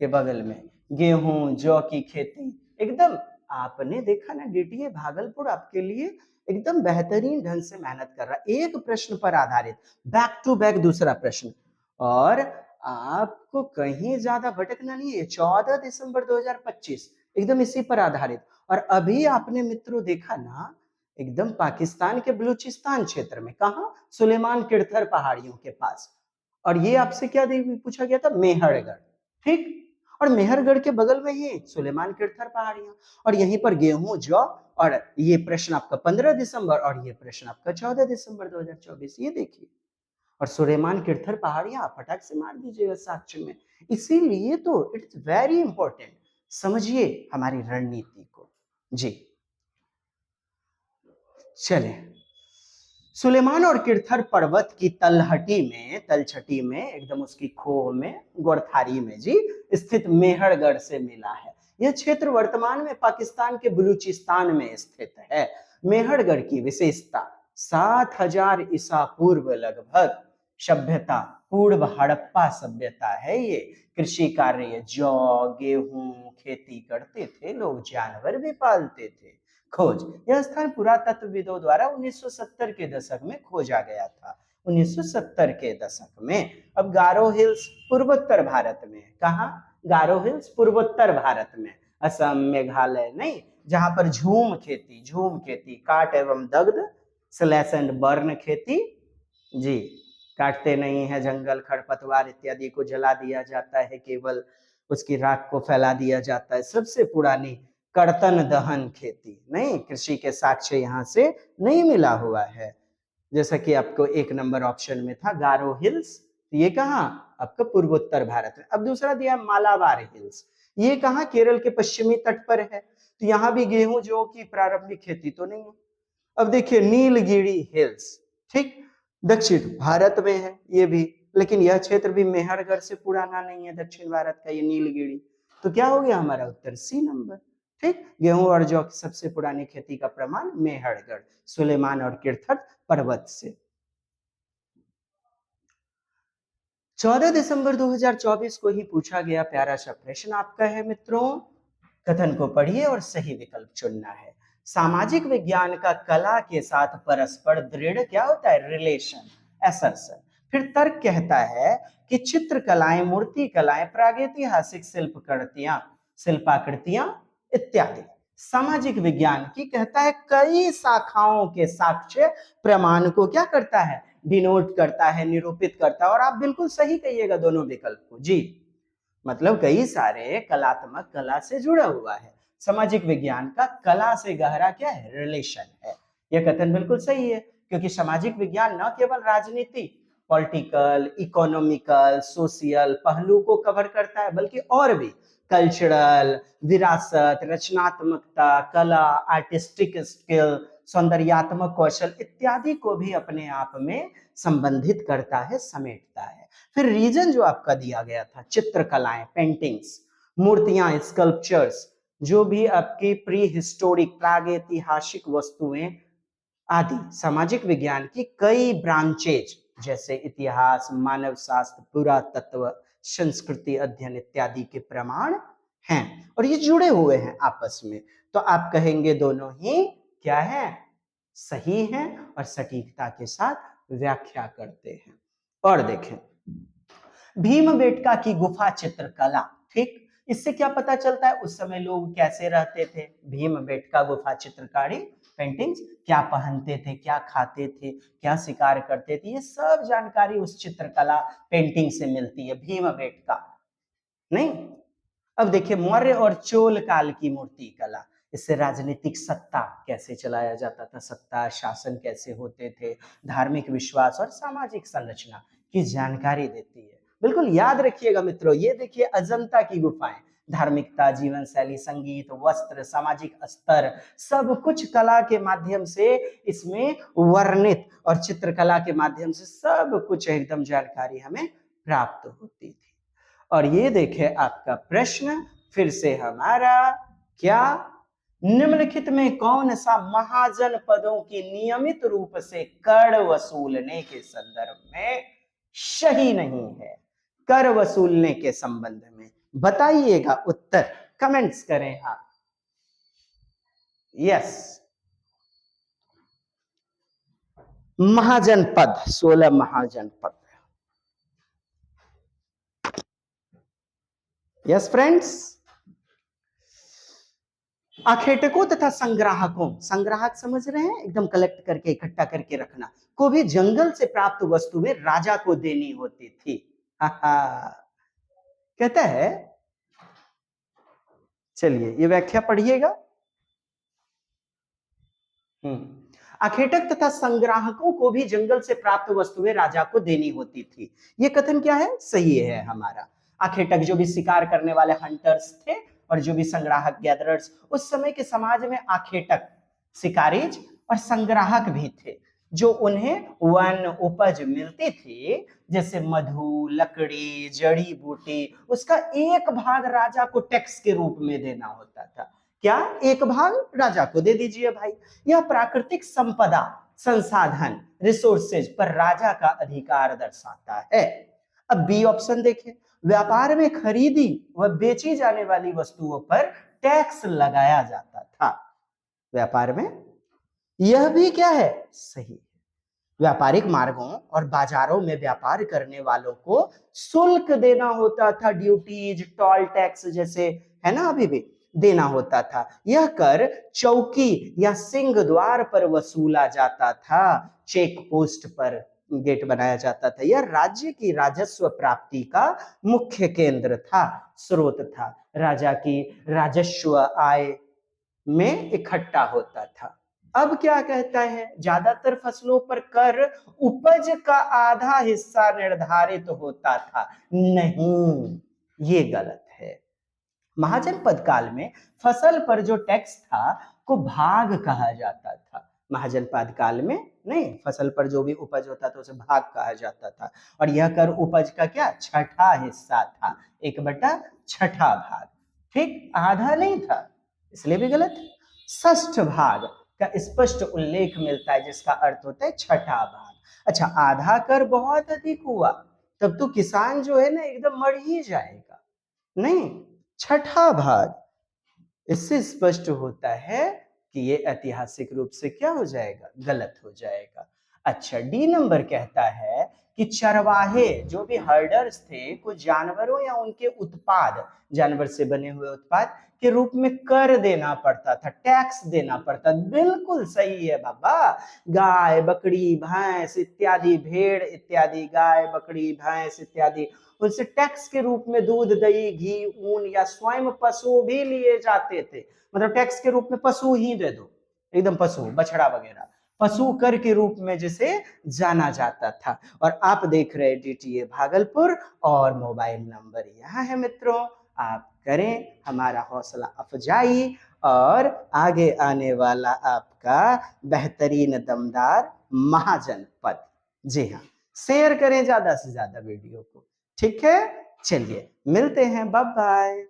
[SPEAKER 1] के बगल में गेहूं जौ की खेती। एकदम आपने देखा ना, डीटीए भागलपुर आपके लिए एकदम बेहतरीन ढंग से मेहनत कर रहा है, एक प्रश्न पर आधारित, बैक टू बैक दूसरा प्रश्न। और आपको कहीं ज्यादा भटकना नहीं है। 14 दिसंबर 2025 एकदम इसी पर आधारित। और अभी आपने मित्रों देखा ना, एकदम पाकिस्तान के बलूचिस्तान क्षेत्र में, कहा, सुलेमान किरथर पहाड़ियों के पास। और ये आपसे क्या पूछा गया था? मेहरगढ़। ठीक, और मेहरगढ़ के बगल में ही सुलेमान किरथर पहाड़ियां, और यहीं पर गेहूं जौ। और ये प्रश्न आपका 15 दिसंबर और ये प्रश्न आपका 14 दिसंबर 2024। ये देखिए, और सुलेमान किरथर पहाड़ियां आप फटाक से मार दीजिएगा साक्ष्य में। इसीलिए तो इट्स वेरी इंपॉर्टेंट, समझिए हमारी रणनीति को जी। चले, सुलेमान और किरथर पर्वत की तलछटी में एकदम उसकी खोह में, गोरथारी में जी स्थित मेहरगढ़ से मिला है। यह क्षेत्र वर्तमान में पाकिस्तान के बलूचिस्तान में स्थित है। मेहरगढ़ की विशेषता 7000 ईसा पूर्व लगभग सभ्यता, पूर्व हड़प्पा सभ्यता है। ये कृषि कार्य, जौ गेहूं खेती करते थे लोग, जानवर भी पालते थे। खोज, यह स्थान पुरातत्वविदों द्वारा 1970 के दशक में खोजा गया था। 1970 के दशक में। अब गारो हिल्स पूर्वोत्तर भारत में, कहा? गारो हिल्स पूर्वोत्तर भारत में, असम मेघालय नहीं, जहां पर झूम खेती काट एवं दग्ध स्लैश एंड बर्न खेती जी, काटते नहीं है जंगल, खरपतवार इत्यादि को जला दिया जाता है, केवल उसकी राख को फैला दिया जाता है। सबसे पुरानी कर्तन दहन खेती नहीं, कृषि के साक्ष्य यहाँ से नहीं मिला हुआ है। जैसा कि आपको एक नंबर ऑप्शन में था गारो हिल्स, ये कहाँ? आपका पूर्वोत्तर भारत में। अब दूसरा दिया मालाबार हिल्स, ये कहाँ? केरल के पश्चिमी तट पर है। तो यहाँ भी गेहूं जौ की प्रारंभिक खेती तो नहीं है। अब देखिए नीलगिरी हिल्स, ठीक, दक्षिण भारत में है ये भी, लेकिन यह क्षेत्र भी मेहरगढ़ से पुराना नहीं है, दक्षिण भारत का ये नीलगिरी। तो क्या हो गया हमारा उत्तर? सी नंबर। ठीक, गेहूं और जौ की सबसे पुरानी खेती का प्रमाण मेहरगढ़, सुलेमान और किरथर पर्वत से। 14 दिसंबर 2024 को ही पूछा गया प्यारा सा प्रश्न आपका है मित्रों। कथन को पढ़िए और सही विकल्प चुनना है। सामाजिक विज्ञान का कला के साथ परस्पर दृढ़ क्या होता है? Relation, assertion. फिर तर्क कहता है कि चित्रकलाएं, मूर्ति कलाएं, प्रागैतिहासिक शिल्पाकृतियां इत्यादि सामाजिक विज्ञान की कहता है कई शाखाओं के साक्ष्य प्रमाण को क्या करता है? डिनोट करता है, निरूपित करता है। और आप बिल्कुल सही कहिएगा दोनों विकल्प को जी, मतलब कई सारे कलात्मक, कला से जुड़ा हुआ है। सामाजिक विज्ञान का कला से गहरा क्या है? रिलेशन है। यह कथन बिल्कुल सही है, क्योंकि सामाजिक विज्ञान न केवल राजनीति, पॉलिटिकल, इकोनॉमिकल, सोशल पहलू को कवर करता है, बल्कि और भी कल्चरल, विरासत, रचनात्मकता, कला, आर्टिस्टिक स्किल, सौंदर्यात्मक कौशल इत्यादि को भी अपने आप में संबंधित करता है, समेटता है। फिर रीजन जो आपका दिया गया था, चित्रकलाएं, पेंटिंग्स, मूर्तियां, स्कल्पचर्स, जो भी आपकी प्री हिस्टोरिक, प्रागैतिहासिक वस्तुएं आदि सामाजिक विज्ञान की कई ब्रांचेज, जैसे इतिहास, मानव शास्त्र, पुरातत्व, संस्कृति अध्ययन इत्यादि के प्रमाण हैं, और ये जुड़े हुए हैं आपस में। तो आप कहेंगे दोनों ही क्या है? सही हैं और सटीकता के साथ व्याख्या करते हैं। और देखें, भीमबेटका की गुफा चित्रकला, ठीक, इससे क्या पता चलता है उस समय लोग कैसे रहते थे? भीमबेटका गुफा चित्रकारी पेंटिंग्स, क्या पहनते थे, क्या खाते थे, क्या शिकार करते थे, ये सब जानकारी उस चित्रकला पेंटिंग से मिलती है, भीमबेटका नहीं। अब देखिए, मौर्य और चोल काल की मूर्ति कला, इससे राजनीतिक सत्ता कैसे चलाया जाता था, सत्ता शासन कैसे होते थे, धार्मिक विश्वास और सामाजिक संरचना की जानकारी देती है। बिल्कुल याद रखिएगा मित्रों। ये देखिए अजंता की गुफाएं, धार्मिकता, जीवन शैली, संगीत, वस्त्र, सामाजिक स्तर, सब कुछ कला के माध्यम से इसमें वर्णित, और चित्रकला के माध्यम से सब कुछ एकदम जानकारी हमें प्राप्त होती थी। और ये देखिए आपका प्रश्न फिर से हमारा, क्या निम्नलिखित में कौन सा महाजन पदों की नियमित रूप से कर वसूलने के संदर्भ में सही नहीं है? कर वसूलने के संबंध में बताइएगा, उत्तर कमेंट्स करें आप। यस, महाजन पद, 16 महाजन पद। यस फ्रेंड्स, आखेटकों तथा संग्राहकों, संग्राहक समझ रहे हैं, एकदम कलेक्ट करके इकट्ठा करके रखना, को भी जंगल से प्राप्त वस्तुएं राजा को देनी होती थी। कहता है, चलिए ये व्याख्या पढ़िएगा। आखेटक तथा संग्राहकों को भी जंगल से प्राप्त वस्तुएं राजा को देनी होती थी। ये कथन क्या है? सही है हमारा। आखेटक जो भी शिकार करने वाले हंटर्स थे और जो भी संग्राहक गैदरर्स, उस समय के समाज में आखेटक शिकारीज और संग्राहक भी थे, जो उन्हें वन उपज मिलती थी जैसे मधु, लकड़ी, जड़ी बूटी, उसका एक भाग राजा को टैक्स के रूप में देना होता था। क्या? एक भाग राजा को दे दीजिए भाई। यह प्राकृतिक संपदा, संसाधन, रिसोर्सेज पर राजा का अधिकार दर्शाता है। अब बी ऑप्शन देखें, व्यापार में खरीदी व बेची जाने वाली वस्तुओं पर टैक्स लगाया जाता था। व्यापार में यह भी क्या है? सही। व्यापारिक मार्गों और बाजारों में व्यापार करने वालों को शुल्क देना होता था, ड्यूटीज, टोल टैक्स जैसे, है ना, अभी भी देना होता था। यह कर चौकी या सिंह द्वार पर वसूला जाता था, चेक पोस्ट पर गेट बनाया जाता था। यह राज्य की राजस्व प्राप्ति का मुख्य केंद्र था, स्रोत था, राजा की राजस्व आय में इकट्ठा होता था। अब क्या कहता है? ज्यादातर फसलों पर कर उपज का आधा हिस्सा निर्धारित होता था। नहीं, ये गलत है। महाजनपद काल में फसल पर जो टैक्स था को भाग कहा जाता था। महाजनपद काल में नहीं, फसल पर जो भी उपज होता था उसे भाग कहा जाता था, और यह कर उपज का क्या? छठा हिस्सा था, 1/6 भाग। ठीक, आधा नहीं था, इसलिए भी गलत। षष्ठ भाग का स्पष्ट उल्लेख मिलता है, जिसका अर्थ होता है छठा भाग। अच्छा, आधा कर बहुत अधिक हुआ, तब तो किसान जो है ना एकदम मर ही जाएगा। नहीं, छठा भाग, इससे स्पष्ट होता है कि ये ऐतिहासिक रूप से क्या हो जाएगा? गलत हो जाएगा। अच्छा, डी नंबर कहता है कि चरवाहे, जो भी हर्डर्स थे, कुछ जानवरों या उनके उत्पाद, जानवर से बने हुए उत्पाद के रूप में कर देना पड़ता था, टैक्स देना पड़ता। बिल्कुल सही है बाबा। गाय, बकरी, भैंस इत्यादि, भेड़ इत्यादि, गाय, बकरी, भैंस इत्यादि, उनसे टैक्स के रूप में दूध, दही, घी, ऊन या स्वयं पशु भी लिए जाते थे। मतलब टैक्स के रूप में पशु ही दे दो, एकदम पशु, बछड़ा वगैरह, पशु कर के रूप में जिसे जाना जाता था। और आप देख रहे हैं DTA भागलपुर, और मोबाइल नंबर यहाँ है मित्रों। आप करें हमारा हौसला अफजाई, और आगे आने वाला आपका बेहतरीन दमदार महाजन पद। जी हाँ, शेयर करें ज्यादा से ज्यादा वीडियो को। ठीक है, चलिए मिलते हैं, बाय बाय।